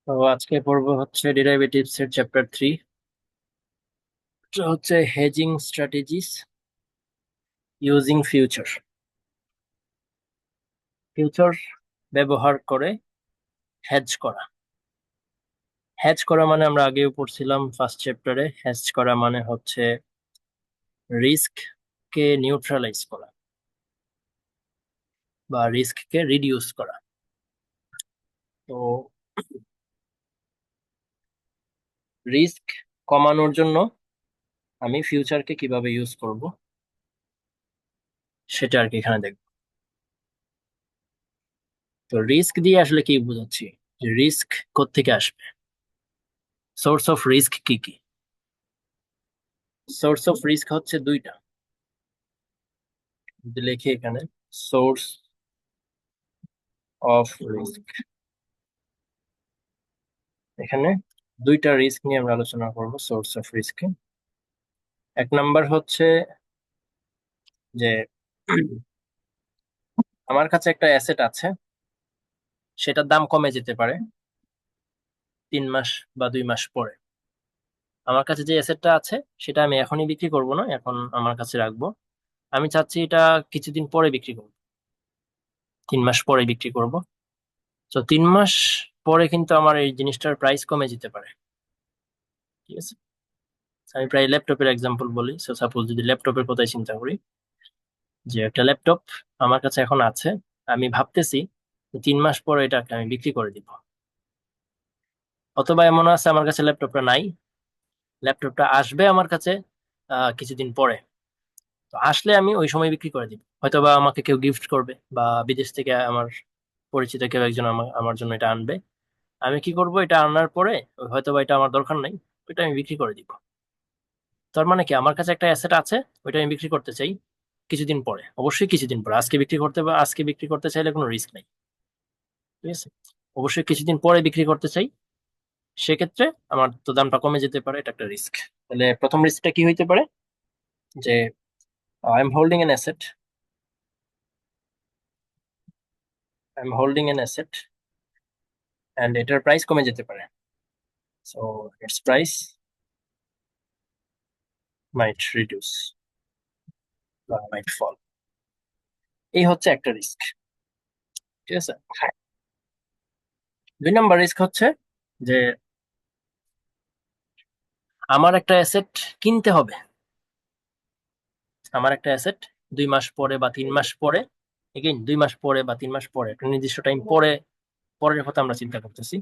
তো আজকে পড়বো হচ্ছে ডেরিভেটিভস এর চ্যাপ্টার 3। এটা হচ্ছে hedging strategies using future. Future ব্যবহার করে হেজ করা। হেজ করা মানে আমরা আগেও পড়ছিলাম ফার্স্ট চ্যাপ্টারে। হেজ করা মানে হচ্ছে রিস্ক কে নিউট্রালাইজ করা বা রিস্ক কে রিডিউস করা। তো রিস্ক কমানোর জন্য আমি ফিউচারকে কিভাবে ইউজ করব সেটা আর কি এখানে দেখবো। তো রিস্ক দিয়ে আসলে কি বোঝাচ্ছি, যে রিস্ক কোত্থেকে আসবে, সোর্স অফ রিস্ক কি কি। সোর্স অফ রিস্ক হচ্ছে দুইটা, যদি লিখি এখানে সোর্স অফ রিস্ক, এখানে দুইটা রিস্ক নিয়ে আমরা আলোচনা করব সোর্স অফ রিস্কে। এক নাম্বার হচ্ছে যে আমার কাছে একটা অ্যাসেট আছে, সেটার দাম কমে যেতে পারে 3 মাস বা 2 মাস পরে। আমার কাছে যে অ্যাসেটটা আছে সেটা আমি এখনই বিক্রি করব না, এখন আমার কাছে রাখবো। আমি চাচ্ছি এটা কিছুদিন পরে বিক্রি করব, 3 মাস পরে বিক্রি করব। তো 3 মাস পরে কিন্তু আমার এই জিনিসটার প্রাইস কমে যেতে পারে। ঠিক আছে, আমি প্রায় ল্যাপটপের এক্সাম্পল বলি। সো সাপোজ যদি ল্যাপটপের কথাই চিন্তা করি, যে একটা ল্যাপটপ আমার কাছে এখন আছে, আমি ভাবতেছি 3 মাস পরে এটাকে আমি বিক্রি করে দিব। অথবা এমন আছে আমার কাছে ল্যাপটপটা নাই, ল্যাপটপটা আসবে আমার কাছে কিছুদিন পরে। তো আসলে আমি ওই সময় বিক্রি করে দিব, হয়তোবা আমাকে কেউ গিফট করবে বা বিদেশ থেকে আমার পরিচিত কেউ একজন আমার আমার জন্য এটা আনবে। আমি কি করব, এটা আনার পরে হয়তোবা এটা আমার দরকার নাই, ওইটা আমি বিক্রি করে দিব। তার মানে কি, আমার কাছে একটা অ্যাসেট আছে, ওইটা আমি বিক্রি করতে চাই কিছুদিন পরে, অবশ্যই কিছুদিন পরে। আজকে বিক্রি করতে বা আজকে বিক্রি করতে চাইলে কোনো রিস্ক নেই। ঠিক আছে, অবশ্যই কিছুদিন পরে বিক্রি করতে চাই, সেক্ষেত্রে আমার তো দামটা কমে যেতে পারে, এটা একটা রিস্ক। তাহলে প্রথম রিস্কটা কি হইতে পারে, যে I am holding an asset and এটার প্রাইস কমে যেতে পারে। So its price might reduce বা মাইট ফল। এই হচ্ছে একটা রিস্ক। ঠিক আছে, 2 নম্বর রিস্ক হচ্ছে যে আমার একটা অ্যাসেট কিনতে হবে। আমার একটা অ্যাসেট 2 মাস পরে বা 3 মাস পরে, এগেইন 2 মাস পরে বা 3 মাস পরে, একটা নির্দিষ্ট টাইম পরে, পরের কথা আমরা চিন্তা করতেছি।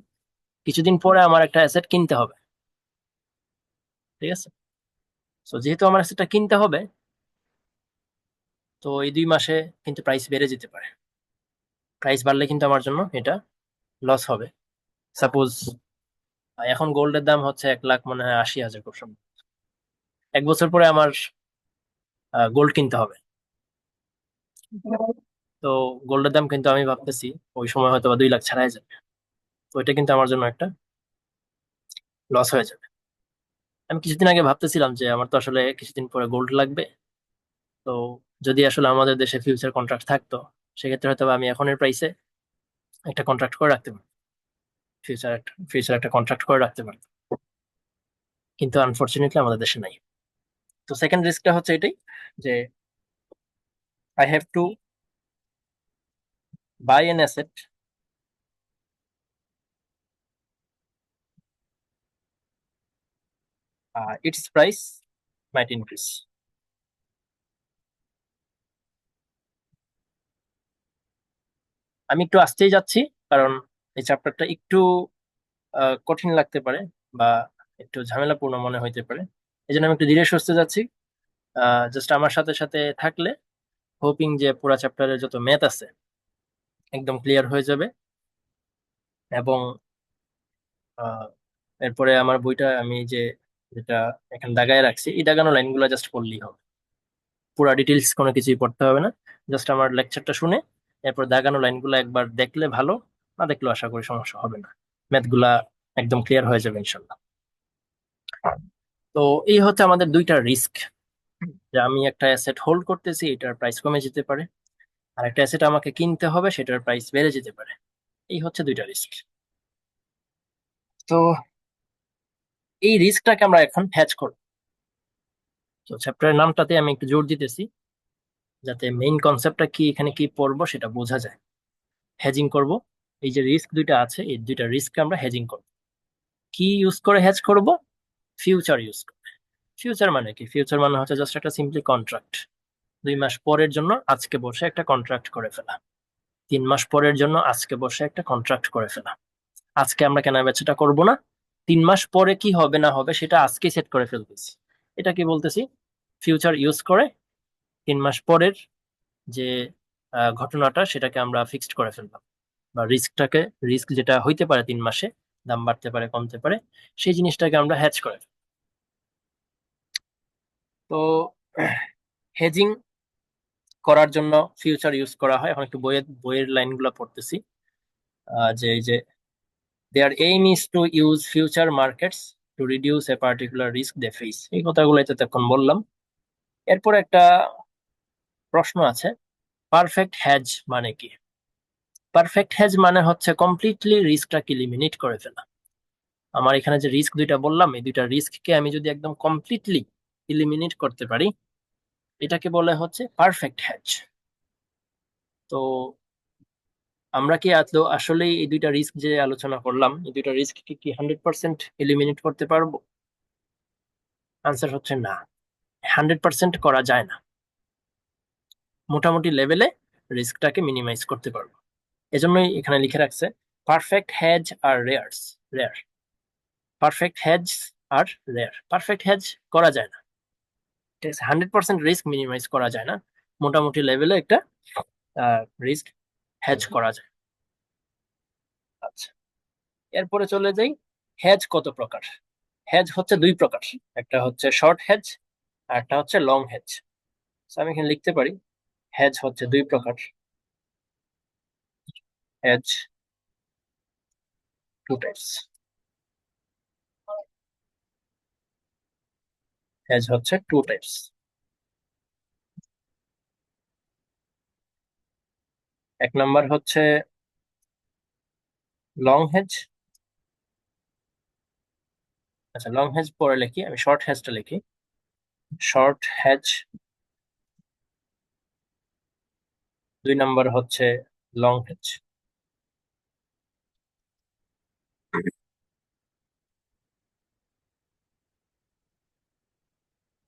কিছুদিন পরে আমার একটা অ্যাসেট কিনতে হবে। ঠিক আছে, তো যেহেতু আমার অ্যাসেটটা কিনতে হবে, তো এই 2 মাসে কিন্তু প্রাইস বেড়ে যেতে পারে। প্রাইস বাড়লে কিন্তু আমার জন্য এটা লস হবে। সাপোজ এখন গোল্ডের দাম হচ্ছে 1 লাখ, মনে হয় 80,000 খুব সম্ভব। 1 বছর পরে আমার গোল্ড কিনতে হবে। তো গোল্ডের দাম কিন্তু আমি ভাবতেছি ওই সময় হয়তো বা 2 লাখ ছাড়াই যাবে। তো এটা কিন্তু আমার জন্য একটা লস হয়ে যাবে। আমি কিছুদিন আগে ভাবতেছিলাম যে আমার তো আসলে কিছুদিন পরে গোল্ড লাগবে। তো যদি আসলে আমাদের দেশে ফিউচার কন্ট্রাক্ট থাকতো, সেক্ষেত্রে হয়তো বা আমি এখনের প্রাইসে একটা কন্ট্রাক্ট করে রাখতে পারতাম, ফিউচার একটা কন্ট্রাক্ট করে রাখতে পারতাম। কিন্তু আনফরচুনেটলি আমাদের দেশে নাই। তো সেকেন্ড রিস্কটা হচ্ছে এটাই, যে I have to buy an asset its price might increase. আমি একটু আসতেই যাচ্ছি, কারণ এই চ্যাপ্টারটা একটু কঠিন লাগতে পারে বা একটু ঝামেলাপূর্ণ মনে হইতে পারে। এই জন্য আমি একটু ধীরে সুস্থে যাচ্ছি। জাস্ট আমার সাথে সাথে থাকলে হোপিং যে পুরা চ্যাপ্টারের যত ম্যাথ আছে একদম ক্লিয়ার হয়ে যাবে। এবং আহ, এরপরে আমার বইটা আমি যেটা এখানে দাগায় রাখছি, এই দাগানো লাইনগুলো জাস্ট পড়লেই হবে। পুরা ডিটেলস কোনো কিছুই পড়তে হবে না। জাস্ট আমার লেকচারটা শুনে এরপর দাগানো লাইনগুলো একবার দেখলে ভালো, না দেখলেও আশা করি সমস্যা হবে না। ম্যাথগুলা একদম ক্লিয়ার হয়ে যাবে ইনশাল্লাহ। তো এই হচ্ছে আমাদের দুইটা রিস্ক, যে আমি একটা অ্যাসেট হোল্ড করতেছি, এটার প্রাইস কমে যেতে পারে, আর একটা অ্যাসেট আমাকে কিনতে হবে, সেটার প্রাইস বেড়ে যেতে পারে। এই হচ্ছে দুইটা রিস্ক। তো এই রিস্কটাকে আমরা এখন হ্যাজ করব। তো চ্যাপ্টারের নামটাতে আমি একটু জোর দিতেছি, যাতে মেইন কনসেপ্টটা কি, এখানে কি পড়বো সেটা বোঝা যায়। হেজিং করব। এই যে রিস্ক দুইটা আছে, এই দুইটা রিস্ক আমরা হেজিং করব। কি ইউজ করে হেজ করব? ফিউচার ইউজ করব। ফিউচার মানে কি? ফিউচার মানে হচ্ছে জাস্ট একটা সিম্পলি কন্ট্রাক্ট। 2 মাস পরের জন্য আজকে বসে একটা কন্ট্রাক্ট করে ফেলা, 3 মাস পরের জন্য আজকে বসে একটা কন্ট্রাক্ট করে ফেলা। আজকে আমরা কেনা বেচাটা করব না, 3 মাস পরে কি হবে না হবে সেটা আজকেই সেট করে ফেলতেছি। এটা কি বলতেছি? ফিউচার ইউজ করে 3 মাস পরের যে ঘটনাটা সেটাকে আমরা ফিক্সড করে ফেললাম, বা রিস্ক যেটা হইতে পারে 3 মাসে, দাম বাড়তে পারে কমতে পারে, সেই জিনিসটাকে আমরা হ্যাজ করে ফেললাম। তো হেজিং করার জন্য ফিউচার ইউজ করা হয়। এখন একটু বইয়ের বইয়ের লাইনগুলো পড়তেছি। যে এই যে their aim is to use future markets to reduce a particular risk they face, এই কথাগুলো এতক্ষণ বললাম। এরপর একটা প্রশ্ন আছে, পারফেক্ট হ্যাজ মানে কি? পারফেক্ট হ্যাজ মানে হচ্ছে কমপ্লিটলি রিস্কটাকে এলিমিনেট করে ফেলা। আমার এখানে যে রিস্ক দুইটা বললাম, এই দুইটা রিস্ককে আমি যদি একদম কমপ্লিটলি এলিমিনেট করতে পারি, এটাকে বলে হচ্ছে পারফেক্ট হ্যাজ। তো আমরা কি আদৌ আসলেই এই দুইটা রিস্ক যে আলোচনা করলাম, এই দুইটা রিস্ক কি 100% এলিমিনেট করতে পারবো? আনসার হচ্ছে না, 100% করা যায় না। মোটামুটি লেভেলে রিস্কটাকে মিনিমাইজ করতে পারবো। এজন্যই এখানে লিখে রাখছে perfect hedge are rare. Perfect hedge are rare. Perfect hedge করা যায় না, ঠিক আছে, 100% রিস্ক মিনিমাইজ করা যায় না, মোটামুটি লেভেলে একটা রিস্ক হ্যাজ করা যায়। আচ্ছা, এরপরে চলে যাই, হ্যাজ কত প্রকার? হ্যাজ হচ্ছে 2 প্রকার, একটা হচ্ছে শর্ট হ্যাজ আর একটা হচ্ছে লং হ্যাজ। আমি এখানে লিখতে পারি হ্যাজ হচ্ছে 2 প্রকার। Has to types. হ্যাজ হচ্ছে 2 টাইপস। এক নাম্বার হচ্ছে লং হেজ। আচ্ছা, লং হেজ পরে লিখি, আমি শর্ট হেজটা লিখি। Short hedge. 2 নাম্বার হচ্ছে লং হেজ।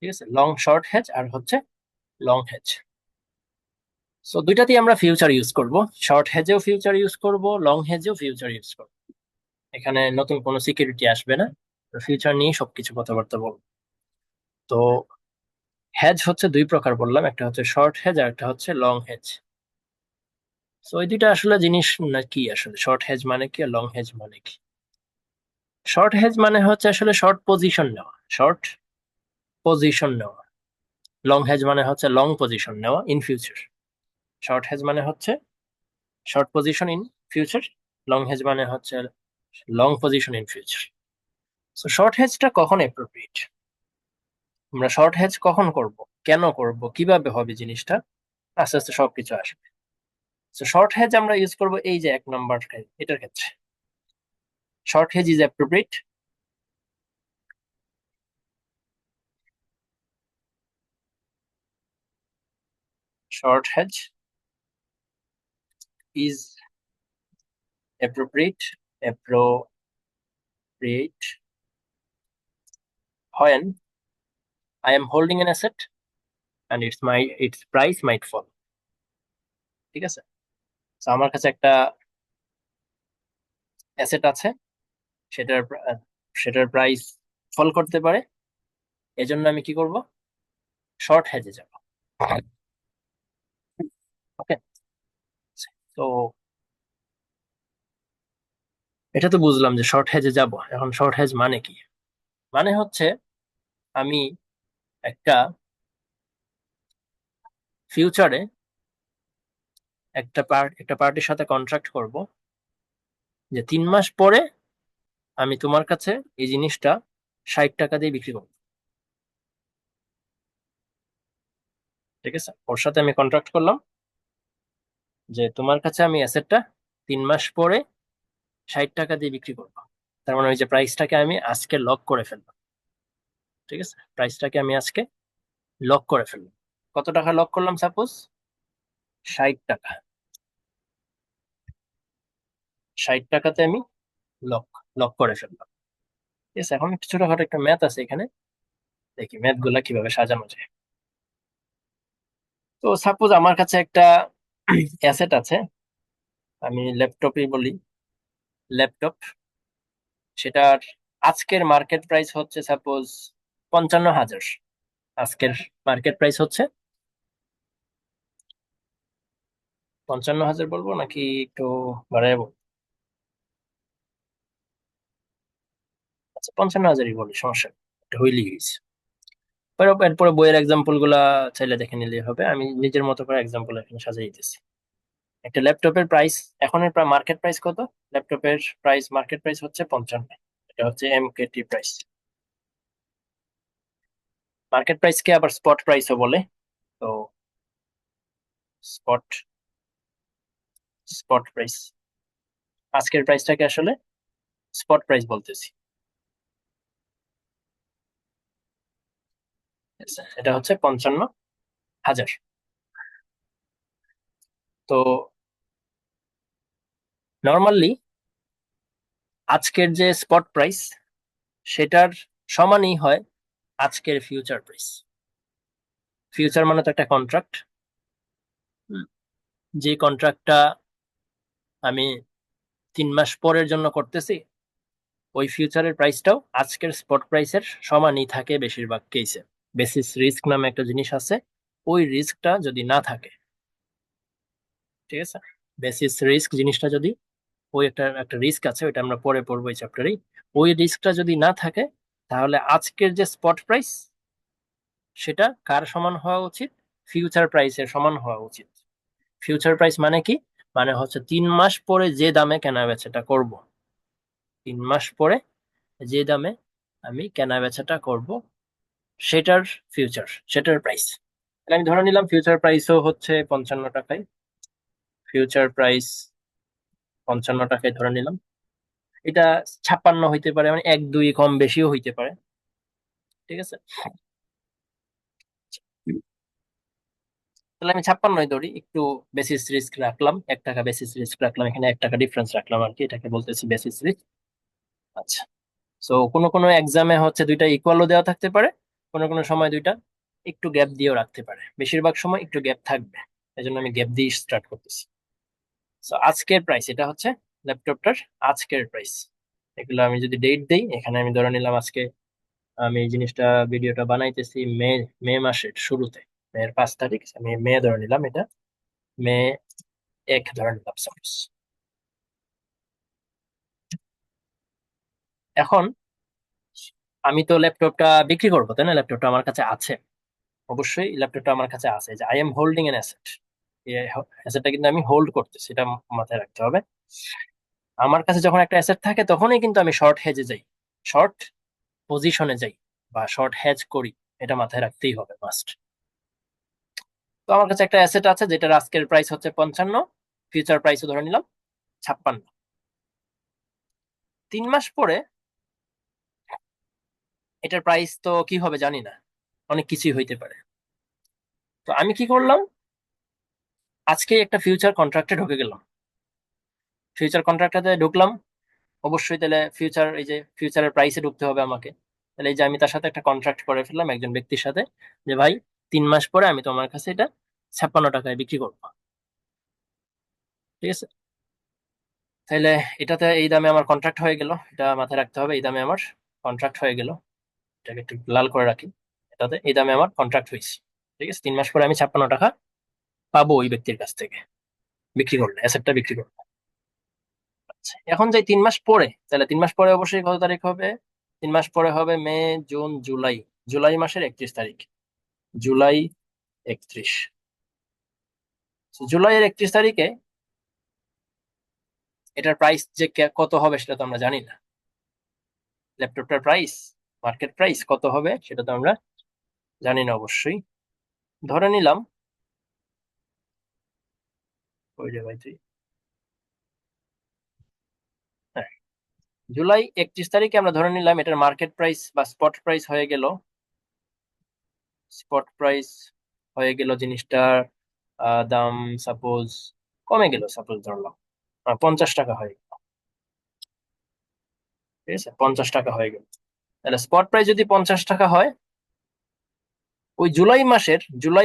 ঠিক আছে, লং শর্ট হেজ আর হচ্ছে লং হেজ। সো দুইটাতেই আমরা ফিউচার ইউজ করব। শর্ট হেজেও ফিউচার ইউজ করব, লং হেজেও ফিউচার ইউজ করব। এখানে নতুন কোনো সিকিউরিটি আসবে না, ফিউচার নিয়ে সবকিছু কথাবার্তা বলবো। তো হেজ হচ্ছে 2 প্রকার বললাম, একটা হচ্ছে শর্ট হেজ আর একটা হচ্ছে লং হেজ। তো ওই দুইটা আসলে জিনিস না কি, আসলে শর্ট হেজ মানে কি আর লং হেজ মানে কি? শর্ট হেজ মানে হচ্ছে আসলে শর্ট পজিশন নেওয়া, শর্ট পজিশন নেওয়া। লং হেজ মানে হচ্ছে লং পজিশন নেওয়া ইন ফিউচার। শর্ট হেজ মানে হচ্ছে short position in future, long hedge মানে হচ্ছে long position in future. So short হেজটা কখন অ্যাপ্রোপ্রিয়েট? আমরা শর্ট হেজ কখন করব, কেন করব, কিভাবে হবে জিনিসটা, আস্তে আস্তে সবকিছু আসবে। সো শর্ট হেজ আমরা ইউজ করব এই যে 1 নাম্বার এটার ক্ষেত্রে। Short hedge is appropriate short hedge is appropriate when I am holding an asset and its price might fall. ঠিক আছে, তো আমার কাছে একটা অ্যাসেট আছে, সেটার সেটার প্রাইস ফল করতে পারে, এজন্য আমি কি করব? শর্ট হেজে যাব। ওকে, তো এটা তো বুঝলাম যে শর্ট হেজে যাব। এখন শর্ট হেজ মানে কি? মানে হচ্ছে আমি একটা ফিউচারে একটা পার্টির সাথে কন্ট্রাক্ট করব যে 3 মাস পরে আমি তোমার কাছে এই জিনিসটা 60 টাকা দিয়ে বিক্রি করবো। ঠিক আছে, ওর সাথে আমি কন্ট্রাক্ট করলাম যে তোমার কাছে আমি অ্যাসেটটা 3 মাস পরে 60 টাকা দিয়ে বিক্রি করবো। তার মানে ওই যে প্রাইসটাকে আমি আজকে লক করে ফেললাম। ঠিক আছে, প্রাইসটাকে আমি আজকে লক করে ফেললাম। কত টাকা লক করলাম? সাপোজ 60 টাকা। 60 টাকাতে আমি লক লক করে ফেললাম। ঠিক আছে, এখন একটু ছোটখাটো একটা ম্যাথ আছে এখানে, দেখি ম্যাথ গুলা কিভাবে সাজানো যায়। তো সাপোজ আমার কাছে একটা অ্যাসেট আছে, আমি ল্যাপটপই বলি, ল্যাপটপ। সেটার আজকের মার্কেট প্রাইস হচ্ছে সাপোজ 55,000। আজকের মার্কেট প্রাইস হচ্ছে 55,000 বলবো নাকি একটু বাড়াবো? আচ্ছা, 55,000ই বলি, সমস্যা নেই, এটা হইলেই হয়েছে। এরপরে বইয়ের এক্সাম্পল গুলা চাইলে দেখে নিলেই হবে, আমি নিজের মতো করে এক্সাম্পল এখানে সাজিয়ে দিতেছি। একটা ল্যাপটপের প্রাইস, এখনের মার্কেট প্রাইস কত? ল্যাপটপের প্রাইস, মার্কেট প্রাইস হচ্ছে 55। এটা হচ্ছে এমকেটি প্রাইস। মার্কেট প্রাইসকে আবার স্পট প্রাইসও বলে। তো স্পট স্পট প্রাইস, আজকের প্রাইসটাকে আসলে স্পট প্রাইস বলতেছি। আচ্ছা, এটা হচ্ছে 55,000। তো নর্মালি আজকের যে স্পট প্রাইস, সেটার সমানই হয় আজকের ফিউচার প্রাইস। ফিউচার মানে তো একটা কন্ট্রাক্ট, যে কন্ট্রাক্টটা আমি 3 মাস পরের জন্য করতেছি, ওই ফিউচারের প্রাইসটাও আজকের স্পট প্রাইসের সমানই থাকে বেশিরভাগ কেসে। বেসিস রিস্ক নামে একটা জিনিস আছে, ওই রিস্কটা যদি না থাকে, ঠিক আছে, বেসিস রিস্ক জিনিসটা যদি, ওই একটা একটা রিস্ক আছে, ওইটা আমরা পরে পড়বো এই চ্যাপ্টারেই। ওই রিস্কটা যদি না থাকে, তাহলে আজকের যে স্পট প্রাইস, সেটা কার সমান হওয়া উচিত? ফিউচার প্রাইসের সমান হওয়া উচিত। ফিউচার প্রাইস মানে কি? মানে হচ্ছে 3 মাস পরে যে দামে কেনা বেচাটা করব, 3 মাস পরে যে দামে আমি কেনা বেচাটা করব, সেটার ফিউচার, সেটার প্রাইস। তাহলে আমি ধরে নিলাম ফিউচার প্রাইসও হচ্ছে 55 টাকায়। ফিউচার প্রাইস 55 টাকায় ধরে নিলাম। এটা 56 হইতে পারে, মানে 1-2 কম বেশিও হইতে পারে। ঠিক আছে, তাহলে আমি 56ই ধরি, একটু বেসিস রিস্ক রাখলাম, 1 টাকা বেসিস রিস্ক রাখলাম, এখানে 1 টাকা ডিফারেন্স রাখলাম আর কি, এটাকে বলতেছি বেসিস রিস্ক। আচ্ছা, তো কোনো কোনো এক্সামে হচ্ছে দুইটা ইকুয়ালও দেওয়া থাকতে পারে, কোনো কোনো সময় দুইটা একটু গ্যাপ দিয়েও রাখতে পারে, বেশিরভাগ সময় একটু গ্যাপ থাকবে, এই জন্য আমি গ্যাপ দিয়ে স্টার্ট করতেছি। তো আজকের প্রাইস, এটা হচ্ছে ল্যাপটপটার আজকের প্রাইস। এগুলো আমি যদি ডেট দেই, এখানে আমি ধরে নিলাম আজকে, আমি এই জিনিসটা, ভিডিওটা বানাইতেছি মে মে মাসের শুরুতে, মের 5 তারিখ, আমি মে ধরে নিলাম, এটা মে 1 ধরে নিলাম সাপোজ। এখন আমি তো ল্যাপটপটা বিক্রি করবো, তাই না? ল্যাপটপটা আমার কাছে আছে, অবশ্যই ল্যাপটপটা আমার কাছে আছে, যে I am holding N asset. এই অ্যাসেটটা কিন্তু আমি হোল্ড করতেছি, এটা মাথায় রাখতে হবে। আমার কাছে যখন একটা অ্যাসেট থাকে, তখনই কিন্তু আমি শর্ট হেজে যাই, শর্ট পজিশনে যাই, বা শর্ট হেজ করি, এটা মাথায় রাখতেই হবে, মাস্ট। তো আমার কাছে একটা অ্যাসেট আছে, যেটার আজকের প্রাইস হচ্ছে 55, ফিউচার প্রাইসও ধরে নিলাম 56। 3 মাস পরে এটার প্রাইস তো কি হবে জানি না, অনেক কিছুই হইতে পারে। তো আমি কি করলাম, আজকে একটা ফিউচার কন্ট্রাক্টে ঢুকে গেলাম। ফিউচার কন্ট্রাক্টে ঢুকলাম, অবশ্যই তাহলে ফিউচার, এই যে ফিউচারের প্রাইসে ঢুকতে হবে আমাকে। তাহলে এই যে আমি তার সাথে একটা কন্ট্রাক্ট করে ফেললাম, একজন ব্যক্তির সাথে, যে ভাই 3 মাস পরে আমি তোমার কাছে এটা 56 টাকায় বিক্রি করবো। ঠিক আছে, তাহলে এটাতে এই দামে আমার কন্ট্রাক্ট হয়ে গেল, এটা মাথায় রাখতে হবে, এই দামে আমার কন্ট্রাক্ট হয়ে গেল। এটাকে একটু লাল করে রাখি, এটাতে এই দামে আমার কন্ট্রাক্ট হয়েছে। ঠিক আছে, 3 মাস পরে আমি 56 টাকা পাবো ওই ব্যক্তির কাছ থেকে, বিক্রি করলে, অ্যাসেটটা বিক্রি করলে। আচ্ছা, এখন যাই 3 মাস পরে, তাহলে 3 মাস পরে অবশ্যই কত তারিখ হবে? 3 মাস পরে হবে মে, জুন, জুলাই, জুলাই মাসের 31 তারিখ। জুলাই 31, জুলাইয়ের 31 তারিখে এটার প্রাইস যে কত হবে সেটা তো আমরা জানি না। ল্যাপটপটার প্রাইস, মার্কেট প্রাইস কত হবে সেটা তো আমরা জানি না অবশ্যই। ধরে নিলাম, ওই যে ভাই তুই, হ্যাঁ, জুলাই 31 তারিখে আমরা ধরে নিলাম এটার মার্কেট প্রাইস বা স্পট প্রাইস হয়ে গেল, স্পট প্রাইস হয়ে গেল জিনিসটার দাম সাপোজ কমে গেল, সাপোজ ধরলাম 50 টাকা হয়ে গেল। ঠিক আছে, 50 টাকা হয়ে গেল। তাহলে স্পট প্রাইস যদি 50 টাকা হয়, ওই জুলাই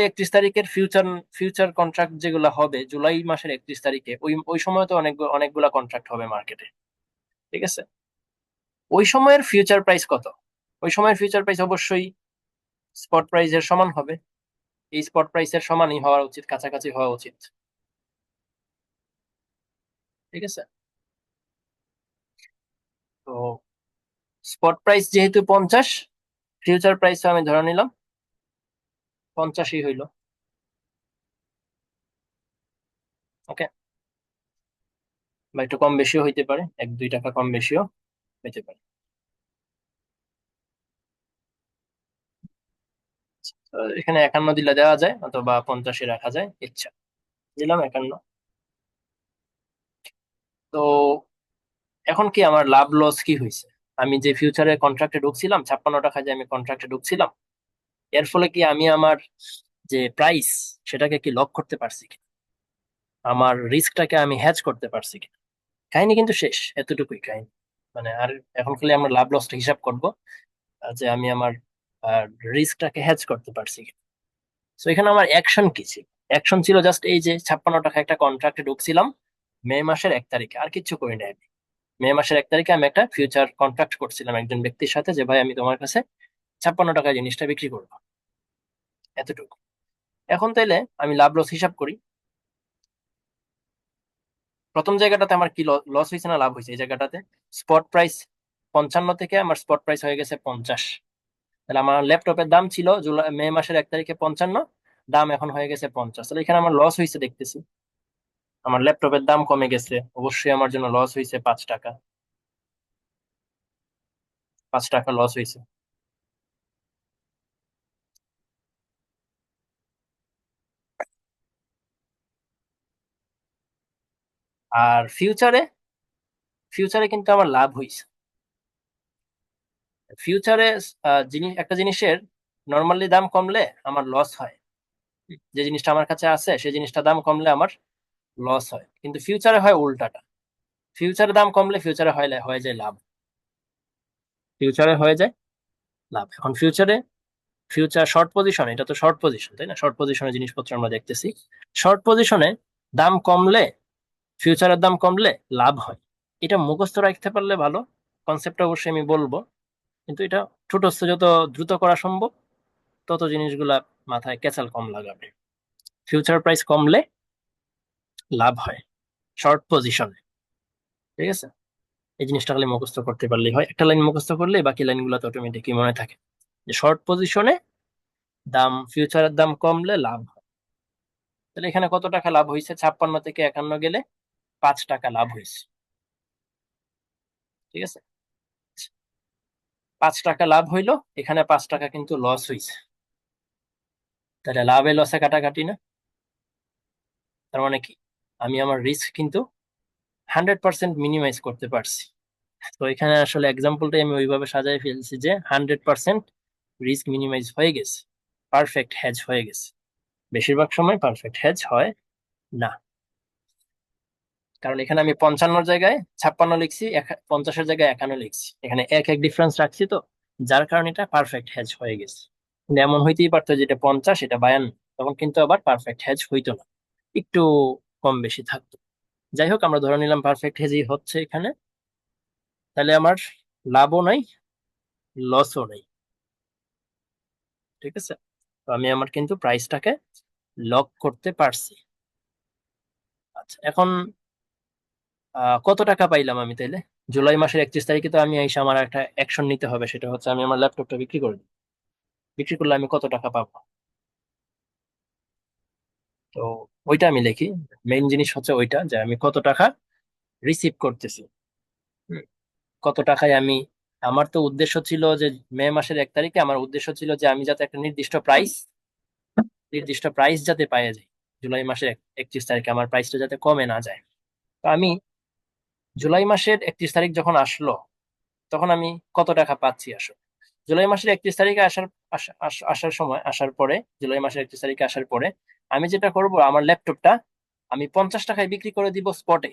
31 তারিখের ফিউচার ফিউচার কন্ট্রাক্ট যেগুলো হবে জুলাই মাসের 31 তারিখে, ওই ওই সময় তো অনেকগুলা কন্ট্রাক্ট হবে মার্কেটে। ঠিক আছে, ওই সময়ের ফিউচার প্রাইস কত? ওই সময়ের ফিউচার প্রাইস অবশ্যই স্পট প্রাইসের সমান হবে। এই স্পট প্রাইসের সমানই হওয়া উচিত, কাছাকাছি হওয়া উচিত। ঠিক আছে, তো স্পট প্রাইস যেহেতু 50, ফিউচার প্রাইস আমি ধরে নিলাম 50ই হইলো। ওকে, বা একটু কম বেশিও হইতে পারে, 1-2 টাকা কম বেশিও হইতে পারে। তো এখানে 51 দিলে দেওয়া যায়, অথবা 50-ই রাখা যায়, ইচ্ছা। দিলাম 51। তো এখন কি আমার লাভ লস কি হয়েছে? আমি যে ফিউচারে কন্ট্রাক্টে ঢুকছিলাম, 56 টাকা যে আমি কন্ট্রাক্টে ঢুকছিলাম, এর ফলে কি আমি আমার যে প্রাইস সেটাকে কি লক করতে পারছি কি, আমার রিস্কটাকে আমি হ্যাজ করতে পারছি কি? কাহিনী কিন্তু শেষ, এতটুকুই কাহিনী। মানে আর এখন খালি আমরা লাভ লসটা হিসাব করব, যে আমি আমার রিস্কটাকে হ্যাজ করতে পারছি কি। তো এখানে আমার অ্যাকশন কি ছিল? অ্যাকশন ছিল জাস্ট এই যে 56 টাকা একটা কন্ট্রাক্টে ঢুকছিলাম মে মাসের 1 তারিখে, আর কিচ্ছু করি নাই আমি। মে মাসের 1 তারিখে আমি একটা ফিউচার কন্ট্রাক্ট করছিলাম একজন ব্যক্তির সাথে, যে ভাই আমি তোমার কাছে 56 টাকায় জিনিসটা বিক্রি করবো, এতটুকু। এখন তাইলে আমি লাভ লস হিসাব করি। প্রথম জায়গাটাতে আমার কি লস হয়েছে না লাভ হয়েছে? এই জায়গাটাতে স্পট প্রাইস 55 থেকে আমার স্পট প্রাইস হয়ে গেছে 50। তাহলে আমার ল্যাপটপের দাম ছিল মে মাসের 1 তারিখে 55, দাম এখন হয়ে গেছে 50। তাহলে এখানে আমার লস হয়েছে দেখতেছি, আমার ল্যাপটপের দাম কমে গেছে, অবশ্যই আমার জন্য লস হয়েছে 5 টাকা। 5 টাকা লস হয়েছে। আর ফিউচারে, ফিউচারে কিন্তু আমার লাভ হয়েছে। ফিউচারে জিনিস, একটা জিনিসের নর্মালি দাম কমলে আমার লস হয়, যে জিনিসটা আমার কাছে আছে সেই জিনিসটা দাম কমলে আমার লস হয়, কিন্তু ফিউচারে হয় উল্টাটা। ফিউচারে দাম কমলে ফিউচারে হয় হয়ে যায় লাভ, ফিউচারে হয়ে যায় লাভ। এখন ফিউচারে, ফিউচার শর্ট পজিশন, এটা তো শর্ট পজিশন তাই না, শর্ট পজিশনে জিনিসপত্র আমরা দেখতেছি। শর্ট পজিশনে দাম কমলে, ফিউচারের দাম কমলে লাভ হয়। এটা মুখস্থ রাখতে পারলে ভালো, কনসেপ্টটা অবশ্যই আমি বলবো, কিন্তু এটা ছোটস্থ যত দ্রুত করা সম্ভব তত জিনিসগুলা মাথায় ক্যাচাল কম লাগাবে। ফিউচার প্রাইস কমলে লাভ হয় শর্ট পজিশনে। ঠিক আছে, এই জিনিসটা খালি মুখস্থ করতে পারলেই হয়, একটা লাইন মুখস্থ করলে বাকি লাইনগুলো তো অটোমেটিকই মনে থাকে, যে শর্ট পজিশনে দাম, ফিউচারের দাম কমলে লাভ হয়। তাহলে এখানে কত টাকা লাভ হয়েছে? 56 থেকে 51 গেলে 5 টাকা লাভ হয়েছে। ঠিক আছে, 5 টাকা লাভ হইলো, এখানে 5 টাকা কিন্তু লস হয়েছে। তাহলে লাভে লসে কাটাকাটি না? তার মানে কি, আমি আমার রিস্ক কিন্তু 100% মিনিমাইজ করতে পারছি। তো এখানে আসলে এক্সাম্পলটাই আমি ওইভাবে সাজাই ফেলছি যে 100% রিস্ক মিনিমাইজ হয়ে গেছে, পারফেক্ট হ্যাজ হয়ে গেছে। বেশিরভাগ সময় পারফেক্ট হ্যাজ হয় না, কারণ এখানে আমি 55-র জায়গায় 56 লিখছি, 50-এর জায়গায় 51 লিখছি, এখানে এক এক ডিফারেন্স রাখছি, তো যার কারণে এটা পারফেক্ট হ্যাজ হয়ে গেছে। কিন্তু এমন হইতেই পারতো যেটা 50 এটা 52, তখন কিন্তু আবার পারফেক্ট হ্যাজ হইতো না, একটু কম বেশি থাকতো। যাই হোক, আমরা ধরে নিলাম পারফেক্ট হ্যাজই হচ্ছে এখানে। তাহলে আমার লাভও নাই, লসও নাই। ঠিক আছে, তো আমি আমার কিন্তু প্রাইসটাকে লক করতে পারছি। আচ্ছা, এখন কত টাকা পাইলাম আমি তাইলে? জুলাই মাসের 31 তারিখে তো আমি এসে আমার একটা অ্যাকশন নিতে হবে, সেটা হচ্ছে আমি আমার ল্যাপটপটা বিক্রি করে দিই। বিক্রি করলে আমি কত টাকা পাবো? তো ওইটা আমি লিখি। মেইন জিনিস হচ্ছে ওইটা, যে আমি কত টাকা রিসিভ করতেছি। হুম, কত টাকায় আমি, আমার তো উদ্দেশ্য ছিল যে মে মাসের 1 তারিখে আমার উদ্দেশ্য ছিল যে আমি যাতে একটা নির্দিষ্ট প্রাইস যাতে পাওয়া যায়, জুলাই মাসের 31 তারিখে আমার প্রাইসটা যাতে কমে না যায়। তো আমি জুলাই মাসের 31 তারিখ যখন আসলো, তখন আমি কত টাকা পাচ্ছি আসলে। জুলাই মাসের 31 তারিখে আসার সময়, আসার পরে, জুলাই মাসের 31 তারিখে আসার পরে আমি যেটা করব, আমার ল্যাপটপটা আমি 50 টাকায় বিক্রি করে দিব স্পটে।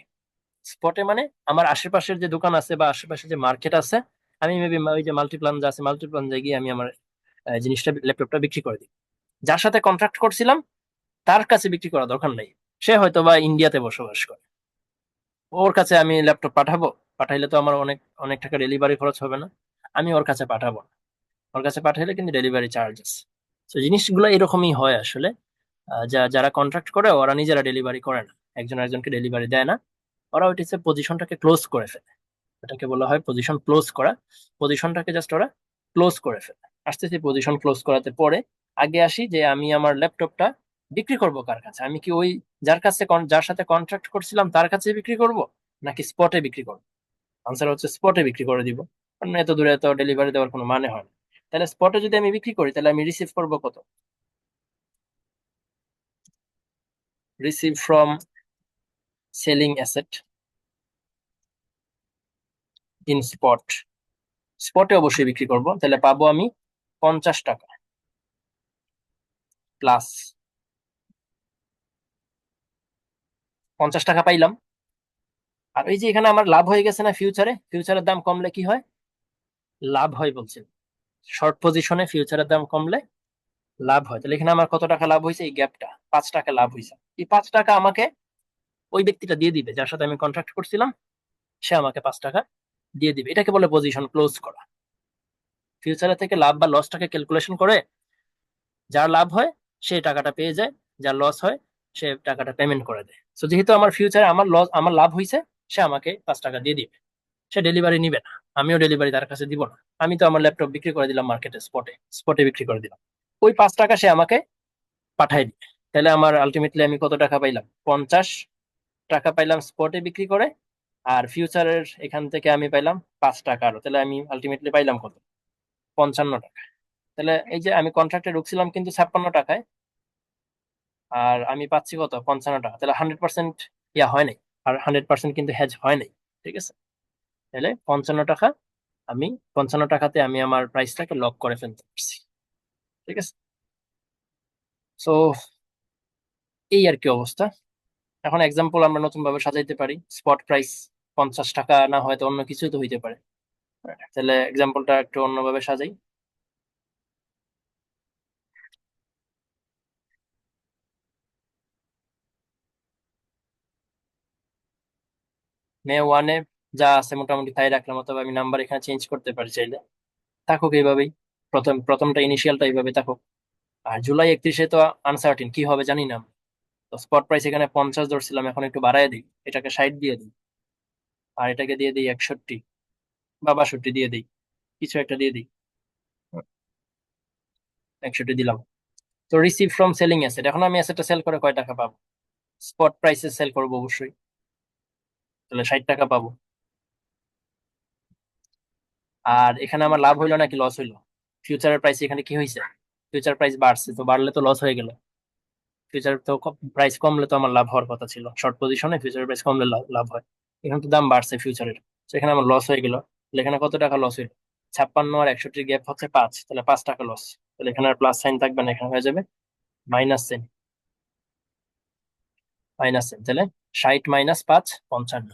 স্পটে মানে আমার আশেপাশের যে দোকান আছে বা আশেপাশে যে মার্কেট আছে, আমি মেবি ওই যে মাল্টিপ্লান আছে, মাল্টিপ্লান গিয়ে আমি আমার জিনিসটা, ল্যাপটপটা বিক্রি করে দিই। যার সাথে কন্ট্রাক্ট করছিলাম তার কাছে বিক্রি করা দরকার নাই। সে হয়তো বা ইন্ডিয়াতে বসবাস করে, ওর কাছে আমি ল্যাপটপ পাঠাবো? পাঠাইলে তো আমার অনেক অনেক টাকা ডেলিভারি খরচ হবে না? আমি ওর কাছে পাঠাবো না। ওর কাছে পাঠাইলে কিন্তু ডেলিভারি চার্জ আছে। তো জিনিসগুলো এরকমই হয় আসলে। যারা কন্ট্রাক্ট করে ওরা নিজেরা ডেলিভারি করে না, একজন আরেকজনকে ডেলিভারি দেয় না। ওরা ওইটিতে পজিশনটাকে ক্লোজ করে ফেলে। এটাকে বলা হয় পজিশন ক্লোজ করা। পজিশনটাকে জাস্ট ওরা ক্লোজ করে ফেলে। আসতেছি পজিশন ক্লোজ করাতে পরে আগে আসি যে আমি আমার ল্যাপটপটা বিক্রি করব কার কাছে? আমি কি ওই যার সাথে কন্ট্রাক্ট করছিলাম তার কাছে বিক্রি করব, নাকি স্পটে বিক্রি করব? আনসার হচ্ছে স্পটে বিক্রি করে দিব। কারণ এত দূরে তো ডেলিভারি দেওয়ার কোনো মানে হয় না। তাহলে স্পটে যদি আমি বিক্রি করি তাহলে আমি রিসিভ করব কত? Receive from selling asset in spot. স্পটে অবশ্যই বিক্রি করব, তাহলে পাবো আমি 50 টাকা প্লাস। 50 টাকা পাইলাম। আর ওই যে এখানে আমার লাভ হয়ে গেছে না, ফিউচারে, ফিউচারের দাম কমলে কি হয়? লাভ হয় বলছে। শর্ট পজিশনে ফিউচারের দাম কমলে লাভ হয়। তাহলে এখানে আমার কত টাকা লাভ হয়েছে? এই গ্যাপটা 5 টাকা লাভ হয়েছে। এই 5 টাকা আমাকে ওই ব্যক্তিটা দিয়ে দিবে যার সাথে আমি কন্ট্রাক্ট করছিলাম। সে আমাকে 5 টাকা দিয়ে দিবে। এটাকে বলে পজিশন ক্লোজ করা। ফিউচারে থেকে লাভ বা লসটাকে ক্যালকুলেশন করে যার লাভ হয় সে টাকাটা পেয়ে যায়, যার লস হয় সে টাকাটা পেমেন্ট করে দেয়। তো যেহেতু আমার ফিউচারে আমার লাভ হয়েছে, সে আমাকে 5 টাকা দিয়ে দিবে। সে ডেলিভারি নিবে না, আমিও ডেলিভারি তার কাছে দিব না। আমি তো আমার ল্যাপটপ বিক্রি করে দিলাম মার্কেটে, স্পটে, স্পটে বিক্রি করে দিলাম। ওই 5 টাকা সে আমাকে পাঠাই দিবে। তাহলে আমার আলটিমেটলি আমি কত টাকা পাইলাম? 50 টাকা পাইলাম স্পটে বিক্রি করে। আর ফিউচারের এখান থেকে আমি পাইলাম 5 টাকা আরো। তাহলে আমি আলটিমেটলি পাইলাম কত? 55 টাকা। তাহলে এই যে আমি কন্ট্রাক্টে ঢুকছিলাম কিন্তু 56 টাকায়, আর আমি পাচ্ছি কত? 55 টাকা। তাহলে 100% ইয়া হয় নাই। আর 100% কিন্তু হ্যাজ হয় নাই। ঠিক আছে। তাহলে 55 টাকা, আমি 55 টাকাতে আমি আমার প্রাইসটাকে লক করে ফেলতে পারছি। ঠিক আছে। সো এই আর কি অবস্থা। এখন এক্সাম্পল আমরা নতুন ভাবে সাজাইতে পারি। স্পট প্রাইস 50 টাকা না, হয়তো অন্য কিছু তো হইতে পারে। তাহলে এক্সাম্পলটা একটু অন্যভাবে সাজাই। মে 1-এ যা আছে মোটামুটি তাই রাখলাম, অথবা আমি নাম্বার এখানে চেঞ্জ করতে পারি চাইলে। থাকুক এইভাবেই। প্রথমটা ইনিশিয়ালটা এইভাবে থাকুক। আর জুলাই 31-এ তো আনসার্টিন কি হবে জানি না। তো স্পট প্রাইস এখানে 50 ধরছিলাম, এখন একটু বাড়ায় দিই, এটাকে 60 দিয়ে দিই। আর এটাকে দিয়ে দিই 61 বা 62 দিয়ে দিই, কিছু একটা দিয়ে দিই। 61 দিলাম। তো রিসিভ ফ্রম সেলিং অ্যাসেট, এখন আমি অ্যাসেটটা সেল করে কয় টাকা পাবো? স্পট প্রাইসে সেল করবো অবশ্যই, তাহলে 60 টাকা পাবো। আর এখানে আমার লাভ হইলো নাকি লস হইলো? ফিউচারের প্রাইস এখানে কি হয়েছে? ফিউচার প্রাইস বাড়ছে, তো বাড়লে তো লস হয়ে গেল। ফিউচার তো প্রাইস কমলে তো আমার লাভ হওয়ার কথা ছিল। শর্ট পজিশনে ফিউচার প্রাইস কমলে লাভ হয়। এখানে তো দাম বাড়ছে ফিউচারের, সেখানে আমার লস হয়ে গেল। তাহলে এখানে কত টাকা লস হইলো? 56 আর 61 গ্যাপ হচ্ছে 5, তাহলে 5 টাকা লস। তাহলে এখানে আর প্লাস সাইন থাকবে না, এখানে হয়ে যাবে মাইনাস সাইন। মাইনাস সাইন, তাহলে 60 - 5 55।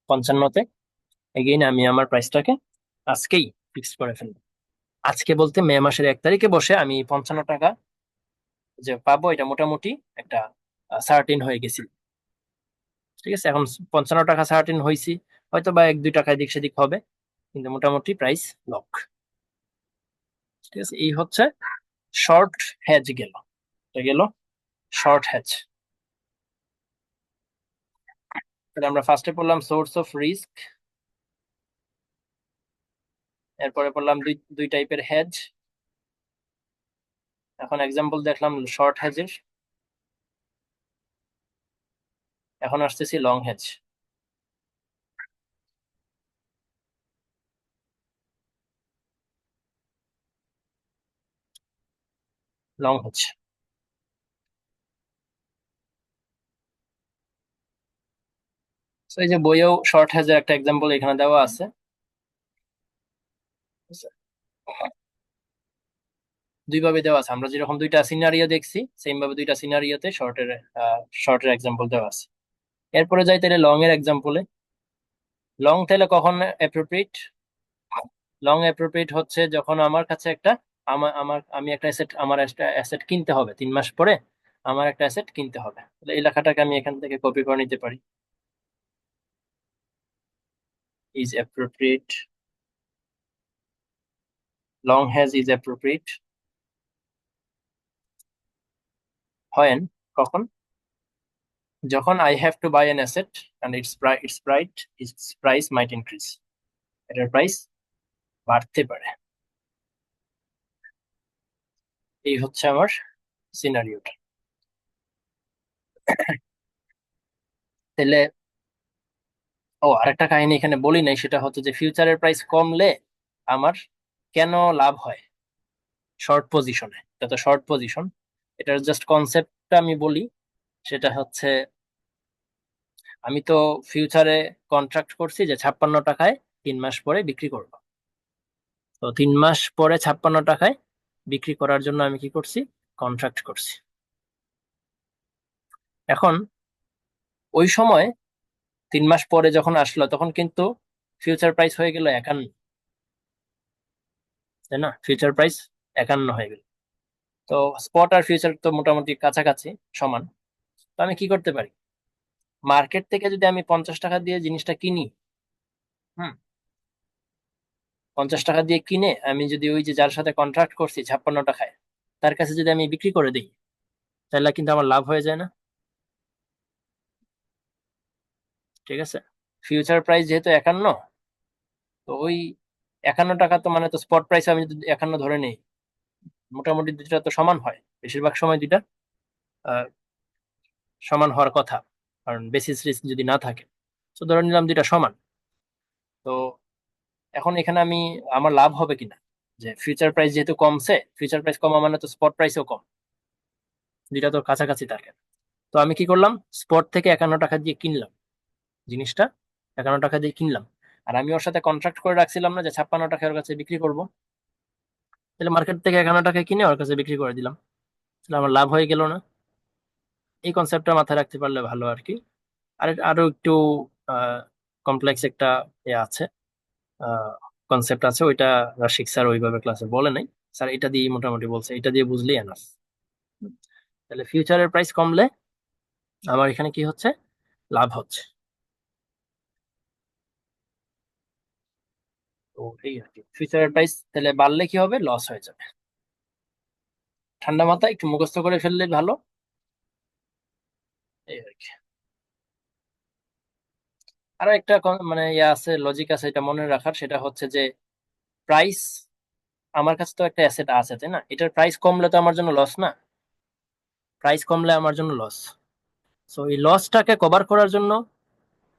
55-তে এগেইন আমি আমার প্রাইসটাকে আজকেই ফিক্স করে ফেলবো। আজকে বলতে মে 1 তারিখে বসে আমি 55 টাকা যে পাবো, এটা মোটামুটি একটা সার্টিন হয়ে গেছি। ঠিক আছে। এখন 55 টাকা সার্টিন হয়েছি, হয়তো বা 1-2 টাকা এদিক সেদিক হবে, কিন্তু মোটামুটি প্রাইস লক। ঠিক আছে। এই হচ্ছে শর্ট হ্যাজ গেল। এটা গেল শর্ট হ্যাজ। তাহলে আমরা ফার্স্টে পড়লাম সোর্স অফ রিস্ক, এরপরে পড়লাম দুই দুই টাইপের হ্যাজ। এখন এক্সাম্পল দেখলাম শর্ট হ্যাজের। এখন আসতেছি লং হ্যাজ। লং হ্যাজ, তো এই যে বইয়েও শর্ট হ্যাজের একটা এক্সাম্পল এখানে দেওয়া আছে। দুইভাবে দেওয়া আছে, আমরা যেরকম দুইটা সিনারিও দেখছি সেম ভাবে দুইটা সিনারিওতে শর্টের এক্সাম্পল দেওয়া আছে। এরপরে যাই তাহলে লং এর এক্সাম্পলে। লং তাহলে কখন অ্যাপ্রোপ্রিয়েট? লং অ্যাপ্রোপ্রিয়েট হচ্ছে যখন আমার কাছে একটা আমি একটা অ্যাসেট, আমার একটা অ্যাসেট কিনতে হবে 3 মাস পরে, আমার একটা অ্যাসেট কিনতে হবে, তাহলে এই লেখাটাকে আমি এখান থেকে কপি করে নিতে পারি। Is appropriate, long hedge is appropriate হয় কখন? যখন I have to buy an asset and its price might increase, এটার প্রাইস বাড়তে পারে। এই হচ্ছে আমার সিনারিওটা। তাহলে আরেকটা কাহিনী এখানে বলি নাই, সেটা হচ্ছে যে ফিউচারের প্রাইস কমলে আমার কেন লাভ হয় শর্ট পজিশনে। এটা তো শর্ট পজিশন, এটার জাস্ট কনসেপ্টটা আমি বলি। সেটা হচ্ছে, আমি তো ফিউচারে কন্ট্রাক্ট করছি যে 56 টাকায় 3 মাস পরে বিক্রি করব। তো 3 মাস পরে 56 টাকায় বিক্রি করার জন্য আমি কি করছি? কন্ট্রাক্ট করছি। এখন ওই সময় 3 মাস পরে যখন আসলো তখন কিন্তু ফিউচার প্রাইস হয়ে গেল 51, তাই না? ফিউচার প্রাইস 51 হয়ে গেল। তো স্পট আর ফিউচার তো মোটামুটি কাছাকাছি সমান। তো আমি কি করতে পারি? মার্কেট থেকে যদি আমি 50 টাকা দিয়ে জিনিসটা কিনি, হুম, 50 টাকা দিয়ে কিনে আমি যদি ওই যে যার সাথে কন্ট্রাক্ট করছি 56 টাকায়, তার কাছে যদি আমি বিক্রি করে দিই, তাহলে কিন্তু আমার লাভ হয়ে যায় না? ঠিক আছে, ফিউচার প্রাইস যেহেতু 51, তো ওই 51 টাকা তো মানে তো স্পট প্রাইস আমি যদি 51 ধরে নেই, মোটামুটি দুইটা তো সমান হয়, বেশিরভাগ সময় দুইটা আহ, সমান হওয়ার কথা, কারণ বেসিস রিস্ক যদি না থাকে। তো ধরে নিলাম দুইটা সমান। তো এখন এখানে আমার লাভ হবে কিনা, যে ফিউচার প্রাইস যেহেতু কমছে, ফিউচার প্রাইস কমা মানে তো স্পট প্রাইসও কম, দুইটা তো কাছাকাছি থাকে। তো আমি কি করলাম? স্পট থেকে 51 টাকা দিয়ে কিনলাম জিনিসটা, 51 টাকা দিয়ে কিনলাম। আর আমি ওর সাথে কন্ট্রাক্ট করে রাখছিলাম না যে 56 টাকায় ওর কাছে বিক্রি করব, তাহলে মার্কেট থেকে 51 টাকায় কিনে ওর কাছে বিক্রি করে দিলাম, তাহলে আমার লাভ হয়ে গেল না? এই কনসেপ্টটা মাথায় রাখতে পারলে ভালো আর কি। আর আরো একটু কমপ্লেক্স একটা আছে, কনসেপ্ট আছে, ওইটা রাশিক স্যার ওইভাবে ক্লাসে বলে নাই। স্যার এটা দিয়ে মোটামুটি বলছে, এটা দিয়ে বুঝলেই এনাফ। তাহলে ফিউচারের প্রাইস কমলে আমার এখানে কি হচ্ছে? লাভ হচ্ছে। তো এই আর কি, ফিউচারের প্রাইস তাহলে বাড়লে কি হবে? লস হয়ে যাবে। ঠান্ডা মাথায় একটু মুখস্থ করে ফেললে ভালো। এই আর কি। আরো একটা মানে ইয়ে আছে, লজিক আছে এটা মনে রাখার, সেটা হচ্ছে যে প্রাইস, আমার কাছে তো একটা অ্যাসেট আছে, তাই না? এটার প্রাইস কমলে তো আমার জন্য লস না? প্রাইস কমলে আমার জন্য লস। সো এই লসটাকে কভার করার জন্য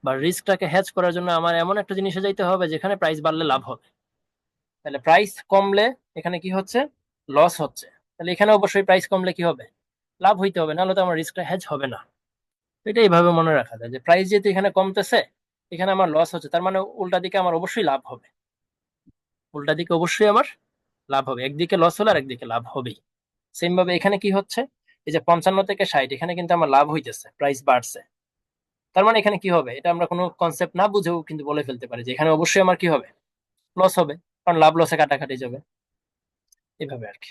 বা রিস্কটাকে হ্যাজ করার জন্য আমার এমন একটা জিনিসে যাইতে হবে যেখানে প্রাইস বাড়লে লাভ হবে। তাহলে প্রাইস কমলে এখানে কি হচ্ছে? লস হচ্ছে। তাহলে এখানে অবশ্যই প্রাইস কমলে কি হবে? লাভ হইতে হবে, নাহলে তো আমার রিস্কটা হ্যাজ হবে না। তো এটা এইভাবে মনে রাখা যায় যে প্রাইস যেহেতু এখানে কমতেছে, এখানে আমার লস হচ্ছে, তার মানে উল্টা দিকে আমার অবশ্যই লাভ হবে। উল্টা দিকে অবশ্যই আমার লাভ হবে, একদিকে লস হলে আর একদিকে লাভ হবেই। সেম ভাবে এখানে কি হচ্ছে? এই যে 55 থেকে 60, এখানে কিন্তু আমার লাভ হইতেছে, প্রাইস বাড়ছে। তার মানে এখানে কি হবে? এটা আমরা কোনো কনসেপ্ট না বুঝেও কিন্তু বলে ফেলতে পারি যে এখানে অবশ্যই আমার কি হবে? লস হবে, কারণ লাভ লসে কাটাকাটি যাবে। এভাবে আর কি।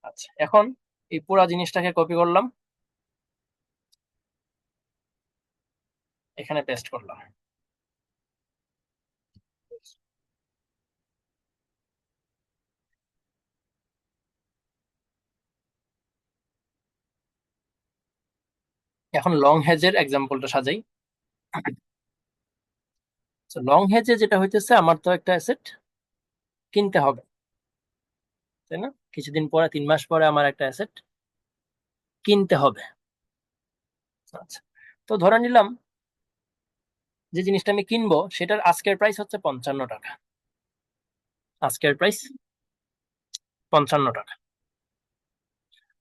আচ্ছা, এখন এই পুরো জিনিসটাকে কপি করলাম, এখানে পেস্ট করলাম। এখন লং হেজের এক্সাম্পলটা সাজাই। লং হেজে যেটা হইতেছে, আমার তো একটা অ্যাসেট কিনতে হবে, তাই না? কিছুদিন পরে, 3 মাস পরে আমার একটা অ্যাসেট কিনতে হবে। আচ্ছা, তো ধরে নিলাম যে জিনিসটা আমি কিনবো সেটার আজকের প্রাইস হচ্ছে 55 টাকা। আজকের প্রাইস 55 টাকা।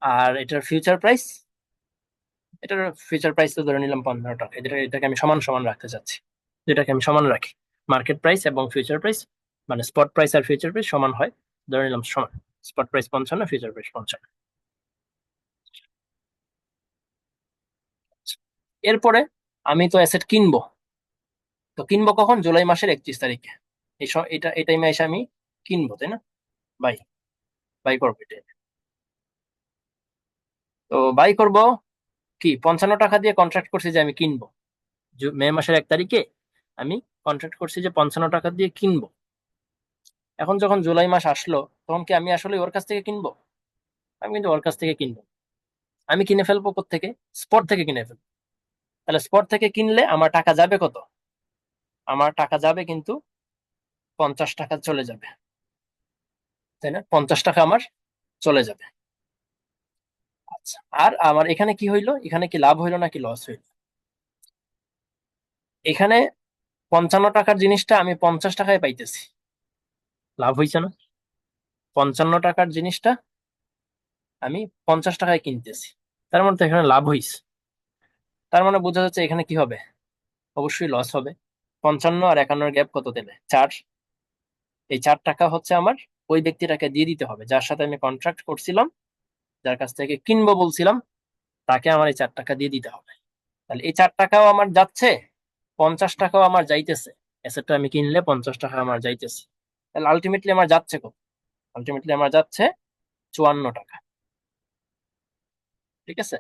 আর এটার ফিউচার প্রাইস, এটার ফিউচার প্রাইস তো ধরে নিলাম 15 টাকা। এটাকে আমি সমান সমান রাখতে চাচ্ছি, যেটাকে আমি সমান রাখি, মার্কেট প্রাইস এবং ফিউচার প্রাইস মানে স্পট প্রাইস আর ফিউচার প্রাইস সমান হয়, ধরে নিলাম সমান, স্পট প্রাইস 55, ফিউচার প্রাইস 55। এরপরে আমি তো অ্যাসেট কিনবো, তো কিনবো কখন? জুলাই মাসের 31 তারিখে। এই টাইমে এসে আমি কিনবো, তাই না? বাই, বাই করবো এটা। তো বাই করব কি, 55 টাকা দিয়ে কন্ট্রাক্ট করছি যে আমি কিনবো। মে মাসের 1 তারিখে আমি কন্ট্রাক্ট করছি যে 55 টাকা দিয়ে কিনবো। এখন যখন জুলাই মাস আসলো, তখন কি আমি আসলে ওর কাছ থেকে কিনবো? আমি কিন্তু ওর কাছ থেকে কিনবো। আমি কিনে ফেলবো থেকে, স্পট থেকে কিনে ফেলবো। তাহলে স্পট থেকে কিনলে আমার টাকা যাবে কত? আমার টাকা যাবে কিন্তু 50 টাকা চলে যাবে, তাই না? 50 টাকা আমার চলে যাবে। আচ্ছা, আর আমার এখানে কি হইলো? এখানে কি লাভ হইলো নাকি লস হইলো? এখানে 55 টাকার জিনিসটা আমি 50 টাকায় পাইতেছি, লাভ হইছে না? 55 টাকার জিনিসটা আমি 50 টাকায় কিনতেছি, তার মানে তো এখানে লাভ হইছে। তার মানে বোঝা যাচ্ছে এখানে কি হবে? অবশ্যই লস হবে। 55 আর 51 গ্যাপ কত দেবে? 4। এই 4 টাকা হচ্ছে আমার ওই ব্যক্তিটাকে দিয়ে দিতে হবে যার সাথে আমি কন্ট্রাক্ট করছিলাম, যার কাছ থেকে কিনবো বলছিলাম, তাকে আমার এই 4 টাকা দিয়ে দিতে হবে। তাহলে এই 4 টাকাও আমার যাচ্ছে, 50 টাকাও আমার যাইতেছে। অ্যাসেটটা আমি কিনলে 50 টাকা আমার যাইতেছে। তাহলে আলটিমেটলি আমার যাচ্ছে কত? আলটিমেটলি আমার যাচ্ছে 54 টাকা। ঠিক আছে?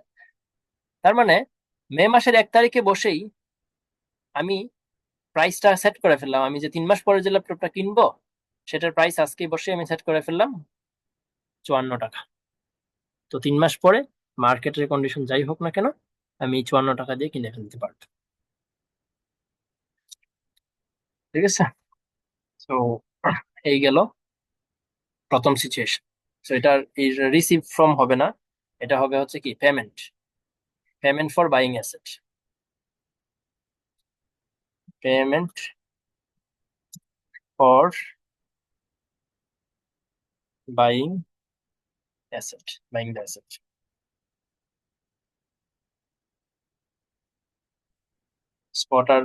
তার মানে মে মাসের 1 তারিখে বসেই আমি প্রাইসটা সেট করে ফেললাম। আমি যে 3 মাস পরে যে ল্যাপটপটা কিনবো, সেটার প্রাইস আজকে বসে আমি সেট করে ফেললাম 54 টাকা। তো 3 মাস পরে মার্কেটের কন্ডিশন যাই হোক না কেন, আমি 54 টাকা দিয়ে কিনে ফেলতে পারবো। ঠিক আছে? তো এই গেল প্রথম সিচুয়েশন। তো এটার এই রিসিভ ফ্রম হবে না, এটা হবে হচ্ছে কি, payment. Payment for buying asset, payment for buying asset, buying the asset. Spot আর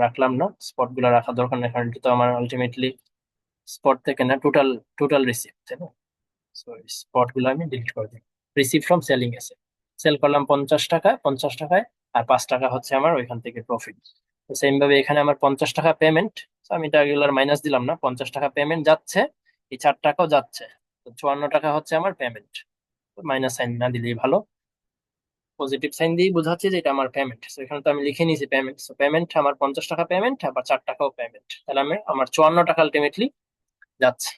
রাখলাম না, স্পট গুলো রাখা দরকার নেই, কারণ এটা তো আমার আলটিমেটলি স্পট থেকে না, টোটাল টোটাল রিসিভ, তাই না? সো স্পট গুলো আমি ডিলিট করে দিই। Receive from selling asset, sell করলাম 50 টাকা, 50 টাকায়, আর 5 টাকা হচ্ছে আমার ওইখান থেকে প্রফিট। তো সেম ভাবে এখানে আমার 50 টাকা পেমেন্ট, আমি এটা রেগুলার মাইনাস দিলাম না, 50 টাকা পেমেন্ট যাচ্ছে, এই 4 টাকাও যাচ্ছে। তো 54 টাকা হচ্ছে আমার পেমেন্ট। মাইনাস সাইন না দিলেই ভালো, পজিটিভ সাইন দিয়ে বোঝাচ্ছে যে এটা আমার পেমেন্ট। তো এখানে তো আমি লিখে নিয়েছি পেমেন্ট। তো পেমেন্ট আমার 50 টাকা পেমেন্ট, আবার 4 টাকাও পেমেন্ট, তাহলে আমার 54 টাকা আলটিমেটলি যাচ্ছে।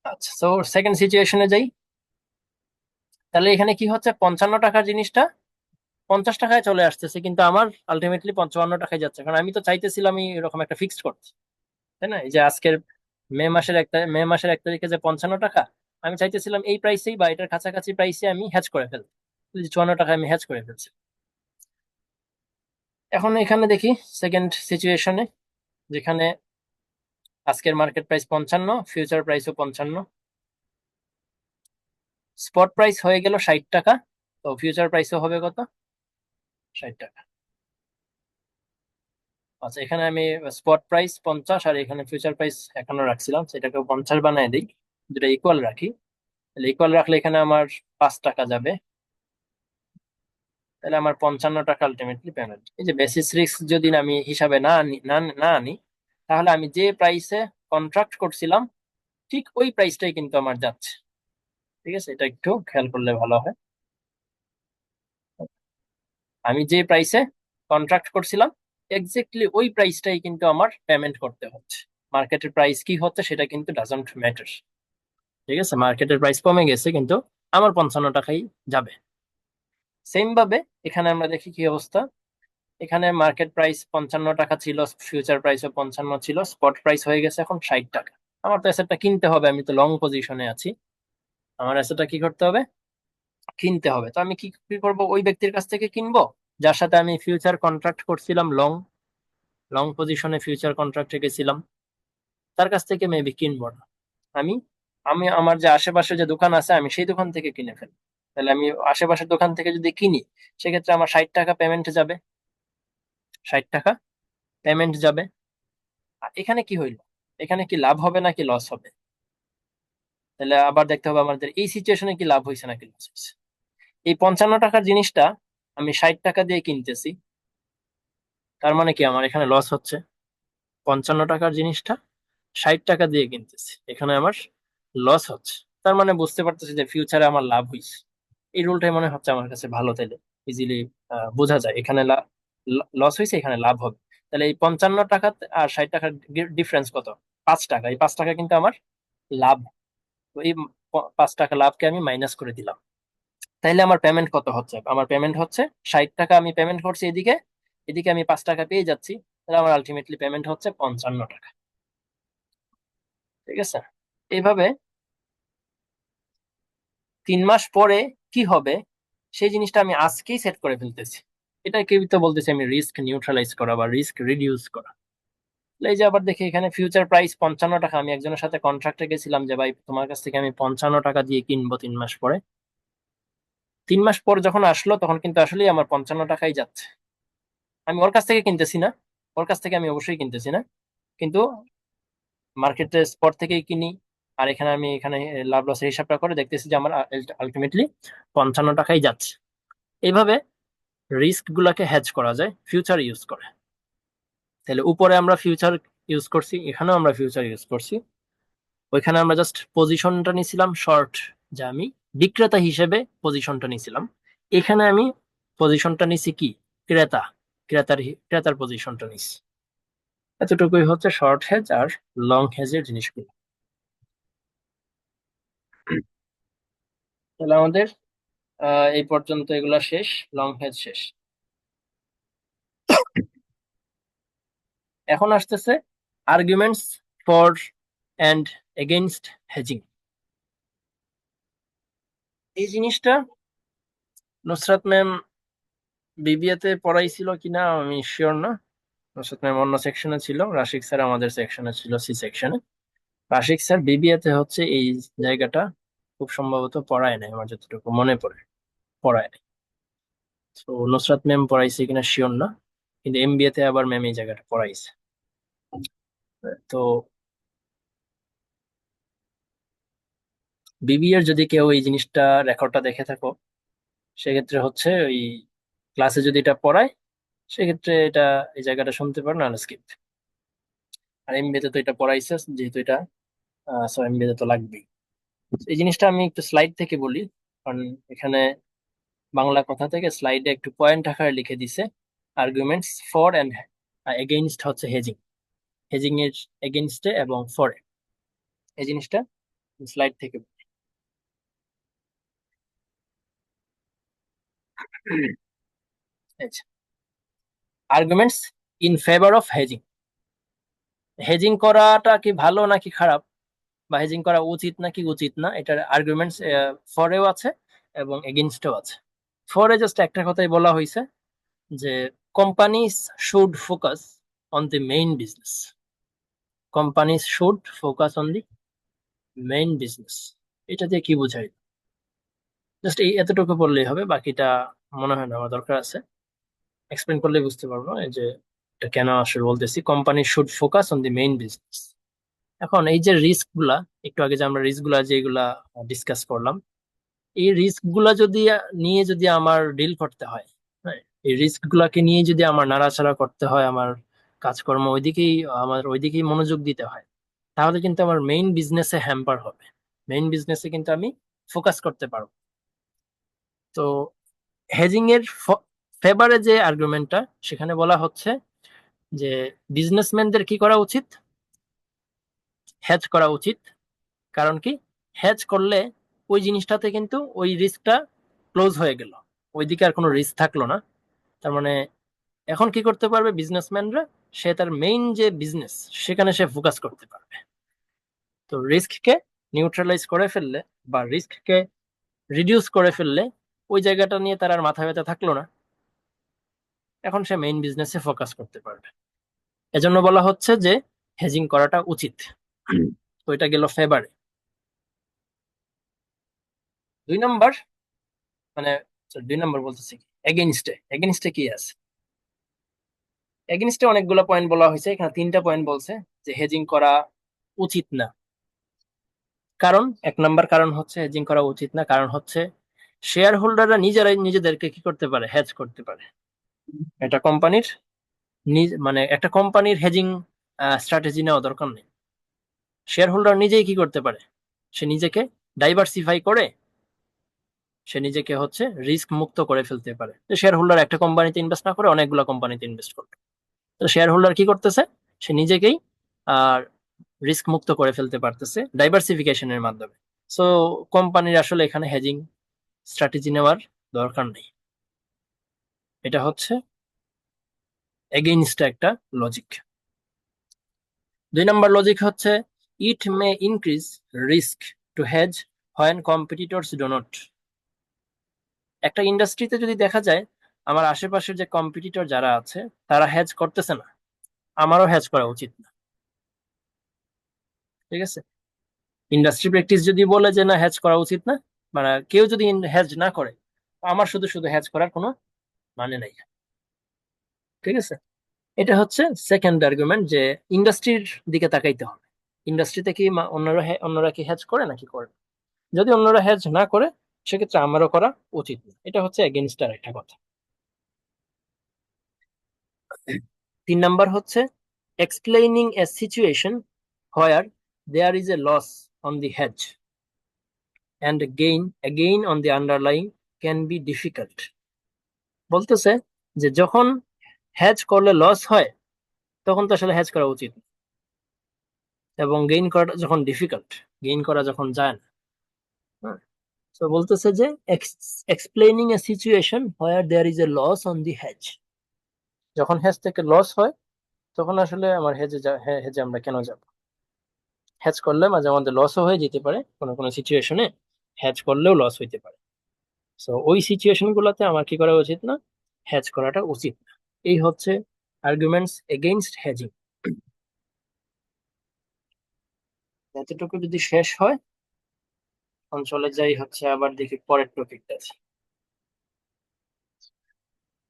আচ্ছা, তো সেকেন্ড সিচুয়েশনে যাই। তাহলে এখানে কি হচ্ছে, 55 টাকার জিনিসটা 50 টাকায় চলে আসতেছে, কিন্তু আমার আলটিমেটলি 55 টাকায় যাচ্ছে, কারণ আমি তো চাইতেছিলাম আমি এরকম একটা ফিক্সড করতে, তাই না? এই যে আজকের মে মাসের 1 তারিখে যে 55 টাকা, আমি চাইতেছিলাম এই প্রাইসেই বা এটার কাছাকাছি প্রাইসে আমি হ্যাচ করে ফেলবো। 54 টাকায় আমি হ্যাচ করে ফেলছি। এখন এখানে দেখি সেকেন্ড সিচুয়েশনে, যেখানে আজকের মার্কেট প্রাইস 55, ফিউচার প্রাইসও 55, স্পট প্রাইস হয়ে গেল 60 টাকা, তো ফিউচার প্রাইসও হবে কত? 60 টাকা। আচ্ছা, এখানে আমি স্পট প্রাইস 50 আর এখানে ফিউচার প্রাইস এখনো রাখছিলাম, সেটাকে 50 বানায় দিই, দুটা ইকুয়াল রাখি। তাহলে ইকুয়াল রাখলে এখানে আমার 5 টাকা যাবে, তাহলে আমার 55 টাকা আলটিমেটলি পেমেন্ট। এই যে বেসিস রিস্ক যদি আমি হিসাবে না আনি, তাহলে আমি যে প্রাইসে কন্ট্রাক্ট করছিলাম ঠিক ওই প্রাইসটাই কিন্তু আমার যাচ্ছে। ঠিক আছে, এটা একটু খেয়াল করলে ভালো হয়। আমি যে প্রাইসে কন্ট্রাক্ট করছিলাম এক্স্যাক্টলি ওই প্রাইসটাই কিন্তু আমার পেমেন্ট করতে হচ্ছে। মার্কেটের প্রাইস কি হচ্ছে সেটা কিন্তু ডাজন্ট ম্যাটার। ঠিক আছে, মার্কেটের প্রাইস কমে গেছে কিন্তু আমার 55 টাকাই যাবে। সেম ভাবে এখানে আমরা দেখি কি অবস্থা। এখানে মার্কেট প্রাইস 55 টাকা ছিল, ফিউচার প্রাইসও 55 ছিল, স্পট প্রাইস হয়ে গেছে এখন 60 টাকা। আমার তো অ্যাসেটটা কিনতে হবে, আমি তো লং পজিশনে আছি, আমার অ্যাসেটটা কি করতে হবে? কিনতে হবে। তো আমি কি কি করবো? ওই ব্যক্তির কাছ থেকে কিনবো যার সাথে আমি ফিউচার কন্ট্রাক্ট করছিলাম, লং লং পজিশনে ফিউচার কন্ট্রাক্টে গেছিলাম, তার কাছ থেকে মেবি কিনবো না। আমি আমি আমার যে আশেপাশে যে দোকান আছে আমি সেই দোকান থেকে কিনে ফেলি। তাহলে আমি আশেপাশের দোকান থেকে যদি কিনি, সেক্ষেত্রে আমার 60 টাকা পেমেন্ট যাবে, 60 টাকা পেমেন্ট যাবে। এখানে কি হইলো, এখানে কি লাভ হবে নাকি লস হবে? তাহলে আবার দেখতে হবে আমাদের এই সিচুয়েশনে কি লাভ হয়েছে নাকি লস হয়েছে। এই 55 টাকার জিনিসটা আমি 60 টাকা দিয়ে কিনতেছি, তার মানে কি আমার এখানে লস হচ্ছে। 55 টাকার জিনিসটা 60 টাকা দিয়ে কিনতেছি, এখানে আমার লস হচ্ছে। তার মানে বুঝতে পারতেছি যে ফিউচারে আমার লাভ হয়েছে। এই রুলটাই মনে হচ্ছে আমার কাছে ভালো, তাইলে ইজিলি বোঝা যায় এখানে লস হয়েছে, এখানে লাভ হবে। তাহলে এই 55 টাকা আর 60 টাকার ডিফারেন্স কত? 5 টাকা। এই 5 টাকা কিন্তু আমার লাভ। তো এই 5 টাকা লাভকে আমি মাইনাস করে দিলাম। তাইলে আমার পেমেন্ট কত হচ্ছে? আমার পেমেন্ট হচ্ছে 60 টাকা আমি পেমেন্ট করছি এদিকে, এদিকে আমি 5 টাকা পেয়ে যাচ্ছি। তাহলে আমার আলটিমেটলি পেমেন্ট হচ্ছে 55 টাকা। ঠিক আছে? এইভাবে 3 মাস পরে কি হবে সেই জিনিসটা আমি আজকেই সেট করে ফেলতেছি। এটা কেউ তো বলতেছে আমি রিস্ক নিউট্রালাইজ করা বা রিস্ক রিডিউস করা। এই যে আবার দেখি এখানে ফিউচার প্রাইস 55 টাকা, আমি একজনের সাথে কন্ট্রাক্টে গেছিলাম যে ভাই তোমার কাছ থেকে আমি 55 টাকা দিয়ে কিনবো 3 মাস পরে। 3 মাস পর যখন আসলো তখন কিন্তু আসলেই আমার 55 টাকাই যাচ্ছে। আমি ওর কাছ থেকে কিনতেছি না, ওর কাছ থেকে আমি অবশ্যই কিনতেছি না, কিন্তু মার্কেটে স্পট থেকেই কিনি। আর এখানে আমি এখানে লাভ লসের হিসাবটা করে দেখতেছি যে আমার আলটিমেটলি 55 টাকাই যাচ্ছে। এইভাবে রিস্ক গুলাকে হ্যাজ করা যায় ফিউচার ইউজ করে। তাহলে উপরে আমরা ফিউচার ইউজ করছি, এখানেও আমরা ফিউচার ইউজ করছি। ওইখানে আমরা জাস্ট পজিশনটা নিছিলাম শর্ট, যে আমি বিক্রেতা হিসেবে পজিশনটা নিছিলাম। এখানে আমি পজিশনটা নিছি কি, ক্রেতা, ক্রেতার পজিশনটা নিছি। এতটুকুই হচ্ছে শর্ট হেজ আর লং হেজের জিনিসগুলো। তাহলে আমাদের এই পর্যন্ত এগুলা শেষ, লং হেজ শেষ। এখন আসতেছে arguments for and against hedging. এই জিনিসটা নুসরাত ম্যাম বিবিএ তে পড়াইছিল কিনা আমি শিওর না। নুসরাত ম্যাম অন্য সেকশনে ছিল, রাশিক স্যার আমাদের সেকশনে ছিল, সি সেকশনে। রাশিক স্যার বিবিএ তে হচ্ছে এই জায়গাটা খুব সম্ভবত পড়ায় নাই, আমার যতটুকু মনে পড়ে পড়ায় নাই। তো নুসরাত ম্যাম পড়াইছে কিনা শিওর না, কিন্তু এমবিএ তে আবার ম্যাম এই জায়গাটা পড়াইছে। তো বিবিএ এর যদি কেউ এই জিনিসটা রেকর্ডটা দেখে থাকো, সেক্ষেত্রে হচ্ছে ওই ক্লাসে যদি এটা পড়ায়, সেক্ষেত্রে এটা এই জায়গাটা শুনতে পারো, নাহলে স্কিপ। আর এমবিএ তে তো এটা পড়াইছে, যেহেতু এটা সো এমবিএ তে তো লাগবেই। এই জিনিসটা আমি একটু স্লাইড থেকে বলি, কারণ এখানে বাংলা কথা থেকে স্লাইডে একটু পয়েন্ট আকারে লিখে দিছে আর্গুমেন্টস ফর এন্ড এগেইনস্ট হচ্ছে হেজিং, হেজিং এর এগেইনস্টে এবং ফরে। এই জিনিসটা স্লাইড থেকে বলি। Arguments in favour of hedging. Hedging করাটা কি ভালো নাকি খারাপ, বা হেজিং করা উচিত নাকি উচিত না, এটার আর্গুমেন্টস ফরেও আছে এবং এগেইনস্টেও আছে। ফরে জাস্ট একটা কথাই বলা হয়েছে যে companies should focus on the main business, companies should focus on the main business. এটা দিয়ে কি বোঝায়? জাস্ট এই এতটুকু বললেই হবে, বাকিটা মনে হয় না আমার দরকার আছে। এক্সপ্লেন করলে বুঝতে পারবো এই যে এটা কেন আসলে বলতেছি company should focus on the main business. এখন এই যে রিস্ক গুলা, একটু আগে যে আমরা রিস্ক গুলা যেগুলা ডিসকাস করলাম, এই রিস্ক গুলা যদি নিয়ে যদি আমার ডিল করতে হয়, হ্যাঁ, এই রিস্ক গুলাকে নিয়ে যদি আমার নাড়াচাড়া করতে হয়, আমার কাজকর্ম ওইদিকেই, আমার ওইদিকেই মনোযোগ দিতে হয়, তাহলে কিন্তু আমার মেইন বিজনেসে হ্যাম্পার হবে। মেইন বিজনেসে কিন্তু আমি ফোকাস করতে পারবো। তো হেজিং এর ফেভারে যে আর্গুমেন্টটা, সেখানে বলা হচ্ছে যে বিজনেসম্যানদের কি করা উচিত, হেজ করা উচিত। কারণ কি, হেজ করলে ওই জিনিসটাতে কিন্তু ওই রিস্কটা ক্লোজ হয়ে গেল, ওইদিকে আর কোনো রিস্ক থাকলো না। তার মানে এখন কি করতে পারবে বিজনেসম্যানরা, সে তার মেইন যে বিজনেস সেখানে সে ফোকাস করতে পারবে। তো রিস্ককে নিউট্রালাইজ করে ফেললে বা রিস্ককে রিডিউস করে ফেললে ওই জায়গাটা নিয়ে তার আর মাথা ব্যথা থাকলো না, এখন সে মেইন বিজনেসে ফোকাস করতে পারবে। এজন্য বলা হচ্ছে যে হেজিং করাটা উচিত। তো এটা গেল ফেভারে। 2 নম্বর, মানে sorry, 2 নম্বর বলতেছি, এগেইনস্টে। এগেইনস্টে কি আছে? এগেইনস্টে অনেকগুলো পয়েন্ট বলা হয়েছে, এখানে 3টা পয়েন্ট বলছে যে হেজিং করা উচিত না। কারণ 1 নাম্বার কারণ হচ্ছে হেজিং করা উচিত না, কারণ হচ্ছে শেয়ার হোল্ডাররা নিজেরাই নিজেদেরকে কি করতে পারে, হ্যাজ করতে পারে। এটা কোম্পানির মানে একটা কোম্পানির হেজিং স্ট্র্যাটেজি নেওয়া দরকার নেই। শেয়ার হোল্ডার নিজেই কি করতে পারে, সে নিজেকে ডাইভার্সিফাই করে সে নিজেকে হচ্ছে রিস্ক মুক্ত করে ফেলতে পারে। শেয়ার হোল্ডার একটা কোম্পানিতে ইনভেস্ট না করে অনেকগুলো কোম্পানিতে ইনভেস্ট করবে। তো শেয়ার হোল্ডার কি করতেছে, সে নিজেকেই আর রিস্ক মুক্ত করে ফেলতে পারতেছে ডাইভার্সিফিকেশনের মাধ্যমে। সো কোম্পানির আসলে এখানে হেজিং স্ট্র্যাটেজি নেওয়ার দরকার নেই। এটা হচ্ছে এগেইনস্ট একটা লজিক। 2 নাম্বার লজিক হচ্ছে it may increase risk to hedge when competitors do not. একটা ইন্ডাস্ট্রিতে যদি দেখা যায় আমার আশেপাশের যে কম্পিটিটর যারা আছে তারা হেজ করতেছে না, আমারও হেজ করা উচিত না। ঠিক আছে, ইন্ডাস্ট্রি প্র্যাকটিস যদি বলে যে না হেজ করা উচিত না, মানে কেউ যদি হেজ না করে, আমার শুধু শুধু হেজ করার কোনো মানে নাই। ঠিক আছে, এটা হচ্ছে সেকেন্ড আর্গুমেন্ট যে ইন্ডাস্ট্রির দিকে তাকাইতে হবে। ইন্ডাস্ট্রিতে কি অন্যরা কি হেজ করে নাকি করে না? যদি অন্যরা হেজ না করে সেক্ষেত্রে আমারও করা উচিত না। এটা হচ্ছে এগেইনস্টার একটা কথা। 3 নাম্বার হচ্ছে explaining a situation where there is a loss on the hedge and gain on the underlying can be difficult. বলতেছে যে যখন হেজ করলে লস হয় তখন তো আসলে হেজ করা উচিত না। এবং গেইন করাটা যখন ডিফিকাল্ট, গেইন করা যখন যায় না। হ্যাঁ, তো বলতেছে যে explaining a situation where there is a loss on the hedge, যখন হেজ থেকে লস হয় তখন আসলে আমার হেজে আমরা কেন যাব? হ্যাজ করলে মাঝে মধ্যে লসও হয়ে যেতে পারে, কোনো কোনো সিচুয়েশনে হ্যাজ করলেও লস হইতে পারে। সো ওই সিচুয়েশন গুলোতে আমার কি করা উচিত না, হ্যাজ করাটা উচিত না। এই হচ্ছে আর্গুমেন্টস এগেইনস্ট হেজিং। এতটুকু যদি শেষ হয় তখন চলে যাই হচ্ছে আবার দেখি পরের টপিকটা আছে।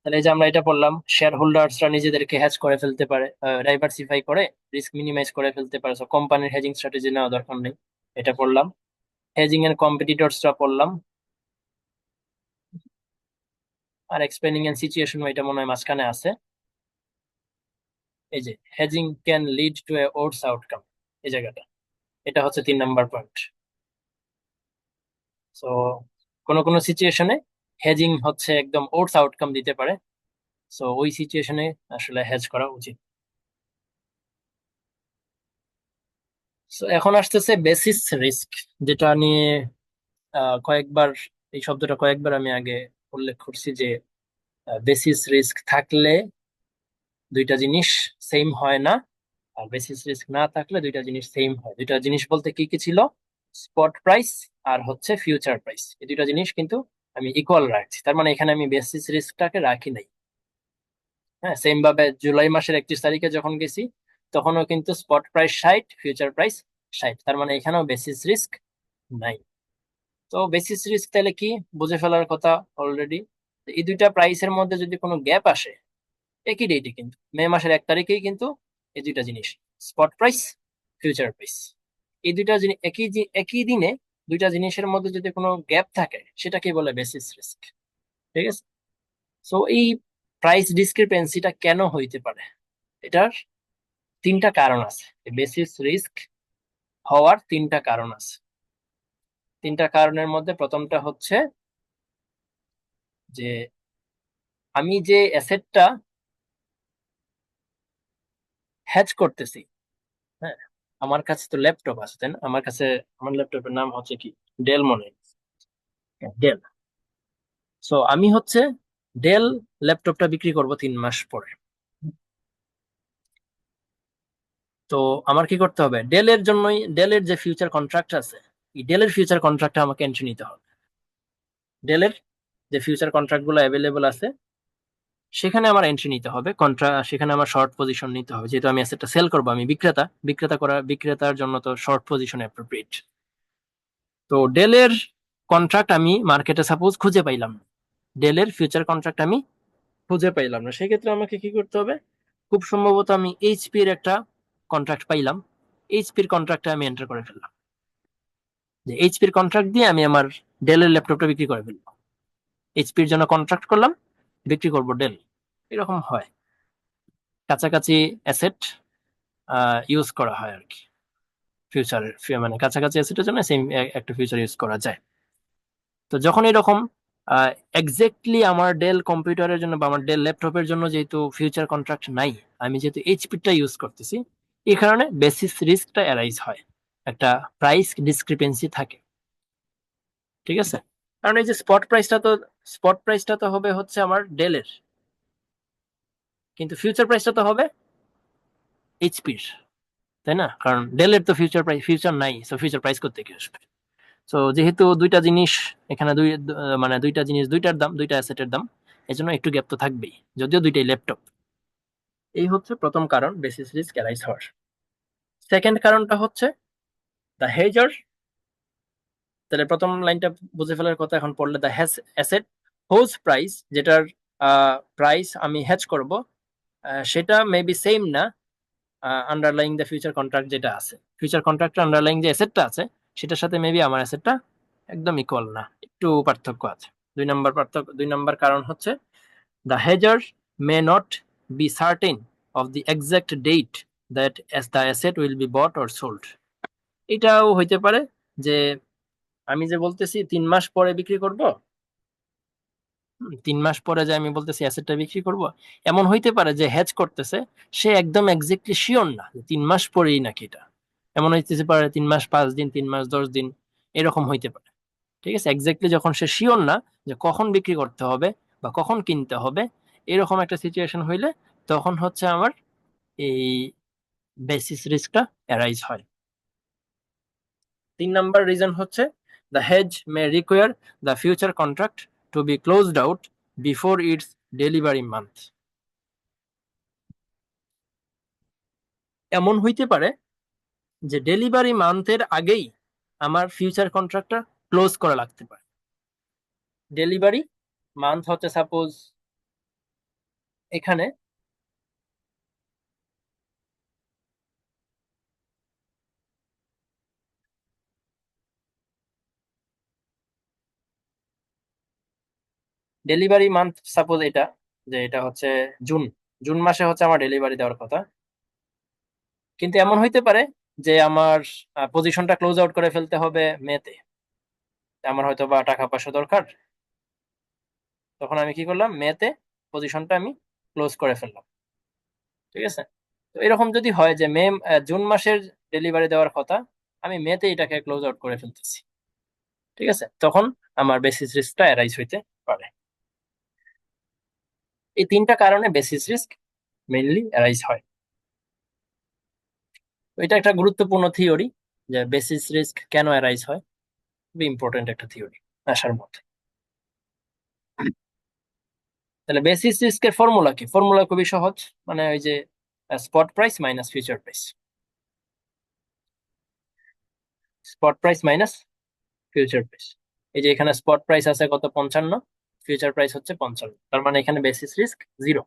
তাহলে এই যে আমরা এটা পড়লাম, শেয়ার হোল্ডার্সরা নিজেদেরকে হ্যাজ করে ফেলতে পারে, ডাইভার্সিফাই করে রিস্ক মিনিমাইজ করে ফেলতে পারে। সো কোম্পানির হেজিং স্ট্র্যাটেজি নেওয়া দরকার নেই, এটা পড়লাম। হেজিং এর কম্পিটিটরসরা পড়লাম। আর এক্সপ্লেনিং এন্ড সিচুয়েশন এটা মনে হয় মাঝখানে আছে। এই যে hedging can lead to A oats outcome, এই জায়গাটা, এটা হচ্ছে 3 নাম্বার পয়েন্ট। সো কোনো কোনো সিচুয়েশনে হেজিং হচ্ছে একদম ওটস আউটকাম দিতে পারে। সো ওই সিচুয়েশনে আসলে হেজ করা উচিত। সো এখন আসতেছে বেসিস রিস্ক, যেটা নিয়ে কয়েকবার, এই শব্দটা কয়েকবার আমি আগে উল্লেখ করছি যে বেসিস রিস্ক থাকলে দুইটা জিনিস সেম হয় না, আর বেসিস রিস্ক না থাকলে দুইটা জিনিস সেম হয়। দুইটা জিনিস বলতে কি কি ছিল, স্পট প্রাইস আর হচ্ছে ফিউচার প্রাইস, এই দুইটা জিনিস কিন্তু আমি ইকুয়াল রাখছি, তার মানে এখানে আমি বেসিস রিস্কটাকে রাখি নাই। হ্যাঁ, সেম ভাবে জুলাই মাসের 31 তারিখে যখন গেছি তখনও কিন্তু স্পট প্রাইস 60, ফিউচার প্রাইস 60, তার মানে এখানেও বেসিস রিস্ক নাই। তো বেসিস রিস্ক তাহলে কি, বুঝে ফেলার কথা অলরেডি। এই দুইটা প্রাইসের মধ্যে যদি কোনো গ্যাপ আসে, একই ডেটে কিন্তু মে মাসের 1 তারিখেই কিন্তু এই দুইটা জিনিস, স্পট প্রাইস, ফিউচার প্রাইস, এই দুইটা জিনিস একই দিনে দুইটা জিনিসের মধ্যে যদি কোনো গ্যাপ থাকে সেটাকে বলে বেসিস রিস্ক। ঠিক আছে, সো এই প্রাইস ডিসক্রিপেন্সিটা কেন হইতে পারে, এটার 3টা কারণ আছে। বেসিস রিস্ক হওয়ার 3টা কারণ আছে। 3টা কারণের মধ্যে প্রথমটা হচ্ছে যে আমি যে অ্যাসেটটা হ্যাজ করতেছি, হ্যাঁ, আমার কাছে তো ল্যাপটপ আছে তাই না, আমার কাছে আমার ল্যাপটপের নাম হচ্ছে কি, ডেল মনে হয়। ডেল। সো আমি হচ্ছে ডেল ল্যাপটপটা বিক্রি করব 3 মাস পরে। তো আমার কি করতে হবে, ডেলের জন্যই, ডেলের যে ফিউচার কন্ট্রাক্ট আছে, এই ডেলের ফিউচার কন্ট্রাক্টটা আমাকে এন্ট্রি নিতে হবে। ডেলের যে ফিউচার কন্ট্রাক্ট গুলো অ্যাভেলেবল আছে সেখানে আমার এন্ট্রি নিতে হবে, সেখানে আমার শর্ট পজিশন নিতে হবে, যেহেতু আমি অ্যাসেটটা সেল করবো, আমি বিক্রেতা, বিক্রেতার জন্য তো শর্ট পজিশন অ্যাপ্রোপ্রিয়েট। তো ডেলের কন্ট্রাক্ট আমি মার্কেটে সাপোজ খুঁজে পাইলাম না, ডেলের ফিউচার কন্ট্রাক্ট আমি খুঁজে পাইলাম না, সেক্ষেত্রে আমাকে কি করতে হবে, খুব সম্ভবত আমি এইচপি এর একটা কন্ট্রাক্ট পাইলাম, এইচপির কন্ট্রাক্টে আমি এন্টার করে ফেললাম যে এইচপির কন্ট্রাক্ট দিয়ে আমি আমার ডেলের ল্যাপটপটা বিক্রি করে ফেলবো, এইচপির জন্য কন্ট্রাক্ট করলাম, বিক্রি করব ডেল। এরকম হয়, কাছাকাছি অ্যাসেট ইউজ করা হয় আর কি, ফিউচারের মানে কাছাকাছি অ্যাসেটের জন্য সেম একটা ফিউচার ইউজ করা যায়। তো যখন এরকম এক্স্যাক্টলি আমার ডেল কম্পিউটারের জন্য বা আমার ডেল ল্যাপটপের জন্য যেহেতু ফিউচার কন্ট্রাক্ট নাই, আমি যেহেতু এইচপিটা ইউজ করতেছি, এই কারণে বেসিস রিস্কটা অ্যারাইজ হয়, একটা প্রাইস ডিসক্রিপেন্সি থাকে। ঠিক আছে, কারণ এই যে স্পট প্রাইসটা তো হবে হচ্ছে আমার ডেলের, কিন্তু ফিউচার প্রাইসটা তো হবে এইচপির, তাই না? কারণ ডেলের তো ফিউচার নাই, সো ফিউচার প্রাইস করতে কি আসবে? সো যেহেতু দুইটা জিনিস এখানে মানে দুইটা জিনিস, দুইটার দাম, দুইটা অ্যাসেটের দাম, এই জন্য একটু গ্যাপ তো থাকবেই, যদিও দুইটাই ল্যাপটপ। এই হচ্ছে প্রথম কারণ বেসিস রিস্ক অ্যারাইজ হওয়ার। সেকেন্ড কারণটা হচ্ছে দ্য হেজার। তাহলে প্রথম লাইনটা বুঝে ফেলার কথা, এখন পড়লে the hedge asset whose price, যেটার প্রাইস আমি হ্যাজ করব, সেটা মেবি সেম না আন্ডারলাইং দ্য ফিউচার কন্ট্রাক্ট যেটা আছে, ফিউচার কন্ট্রাক্টের আন্ডারলাইং যে অ্যাসেটটা আছে সেটার সাথে মেবি আমার অ্যাসেটটা একদম ইকুয়াল না, একটু পার্থক্য আছে। 2 নম্বর পার্থক্য, 2 নম্বর কারণ হচ্ছে the hedger may not be certain of the exact date that as the asset will be bought or sold. এটাও হইতে পারে যে আমি যে বলতেছি 3 মাস পরে বিক্রি করব, 3 মাস পরে যে আমি বলতেছি অ্যাসেটটা বিক্রি করব, এমন হইতে পারে যে হ্যাজ করতেছে সে একদম এক্স্যাক্টলি শিওর না যে 3 মাস পরেই নাকি এটা, এমন হইতেছে পারে 3 মাস 5 দিন, 3 মাস 10 দিন, এরকম হইতে পারে। ঠিক আছে, এক্স্যাক্টলি যখন সে শিওর না যে কখন বিক্রি করতে হবে বা কখন কিনতে হবে, এরকম একটা সিচুয়েশন হইলে তখন হচ্ছে আমার এই বেসিস রিস্কটা অ্যারাইজ হয়। 3 নম্বর রিজন হচ্ছে the hedge may require the future contract to be closed out before its delivery month. এমন হইতে পারে যে ডেলিভারি মান্থের আগেই আমার ফিউচার কন্ট্রাক্টটা ক্লোজ করা লাগতে পারে। ডেলিভারি মান্থ হচ্ছে সাপোজ এখানে ডেলিভারি মান্থ, সাপোজ এটা, যে এটা হচ্ছে জুন, জুন মাসে হচ্ছে আমার ডেলিভারি দেওয়ার কথা, কিন্তু এমন হইতে পারে যে আমার পজিশনটা ক্লোজ আউট করে ফেলতে হবে মেতে, আমার হয়তো বা টাকা পয়সা দরকার, তখন আমি কি করলাম, মেতে পজিশনটা আমি ক্লোজ করে ফেললাম। ঠিক আছে, তো এরকম যদি হয় যে জুন মাসের ডেলিভারি দেওয়ার কথা, আমি মেতে এটাকে ক্লোজ আউট করে ফেলতেছি, ঠিক আছে, তখন আমার বেসিস রিস্কটা অ্যারাইজ হইতে পারে। এই 3টা কারণে বেসিস রিস্ক মেইনলি অ্যারাইজ হয়। তো এটা একটা গুরুত্বপূর্ণ থিওরি, যে বেসিস রিস্ক কেন অ্যারাইজ হয়, খুবই ইম্পর্টেন্ট একটা থিওরি আসার মধ্যে। তাহলে বেসিস রিস্কের ফর্মুলা কি? ফর্মুলা খুবই সহজ, মানে ওই যে spot price minus future price, spot price minus future price. এই যে এখানে স্পট প্রাইস আছে কত, 55, ফিউচার প্রাইস হচ্ছে 55, তার মানে এখানে বেসিস রিস্ক 0।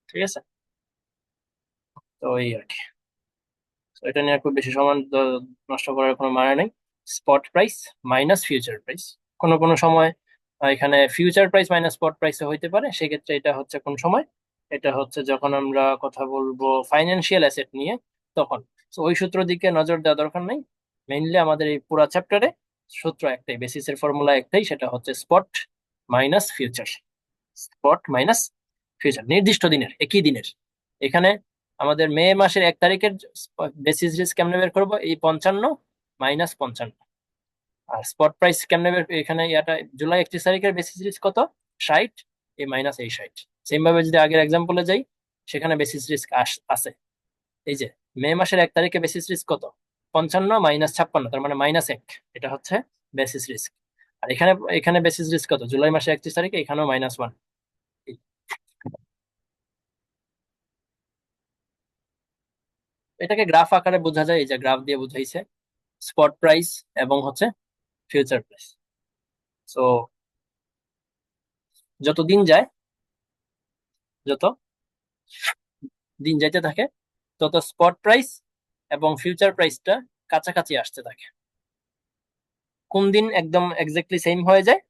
ঠিক আছে, তো এই আর কি। তো এটা নিয়ে খুব বেশি সময় নষ্ট করার কোনো মানে নেই। Spot price minus future price, কোনো কোনো সময় এখানে future price minus spot price হইতে পারে, সেক্ষেত্রে এটা হচ্ছে কোন সময়, এটা হচ্ছে যখন আমরা কথা বলবো ফাইন্যান্সিয়াল অ্যাসেট নিয়ে, তখন। তো ওই সূত্র দিকে নজর দেওয়া দরকার নেই, মেইনলি আমাদের এই পুরো চ্যাপ্টারে সূত্র একটাই, বেসিসের ফর্মুলা একটাই, সেটা হচ্ছে spot minus future, spot minus future, নির্দিষ্ট দিনের, একই দিনের। এখানে আমাদের মে মাসের 1 তারিখের বেসিস রিস্ক কেমনে বের করবো, এই 55 মাইনাস 55। আর স্পট প্রাইস কেমনে বের, এখানে ইয়াটা জুলাই 31 তারিখের বেসিস রিস্ক কত, 60, এই মাইনাস এই 60। সেম ভাবে যদি আগের এক্সাম্পলে যাই, সেখানে বেসিস রিস্ক আছে, এই যে মে মাসের 1 তারিখে বেসিস রিস্ক কত, 55 মাইনাস 56, তার মানে -1, এটা হচ্ছে বেসিস রিস্ক। আর এখানে এখানে বেসিস রিস্ক কত, জুলাই মাসের 31 তারিখে, এখানেও -1। এটাকে গ্রাফ আকারে বোঝা যায়, এই যে গ্রাফ দিয়ে বুঝাইছে স্পট প্রাইস এবং হচ্ছে ফিউচার প্রাইস। সো যত দিন যায়, যত দিন যাইতে থাকে তত স্পট প্রাইস এবং ফিউচার প্রাইসটা কাছাকাছি আসতে থাকে। কোন দিন একদম এক্স্যাক্টলি সেম হয়ে যায়?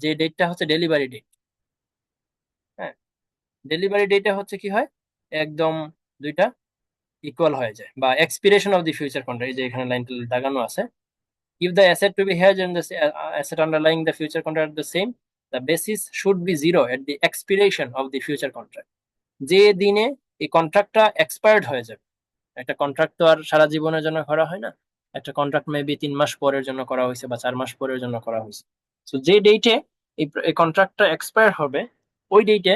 যে ডেটটা হচ্ছে ডেলিভারি ডেট। হ্যাঁ, ডেলিভারি ডেটে হচ্ছে কি হয়, একদম দুইটা ইকুয়াল হয়ে যায়, বা expiration of the future contract, এই যে এখানে লাইনটা দাগানো আছে, if the asset to be hedged and the asset underlying the future contract are the same, the basis should be zero at the expiration of the future contract. যে দিনে এই কন্ট্রাক্টটা expired হয়ে যাবে, একটা কন্ট্রাক্ট তো আর সারা জীবনের জন্য করা হয় না, একটা কন্ট্রাক্ট মেবি 3 মাস পরের জন্য করা হয়েছে বা 4 মাস পরের জন্য করা হয়েছে। তো যে ডেটে এই কন্ট্রাক্টটা এক্সপায়ার হবে, ওই ডেটে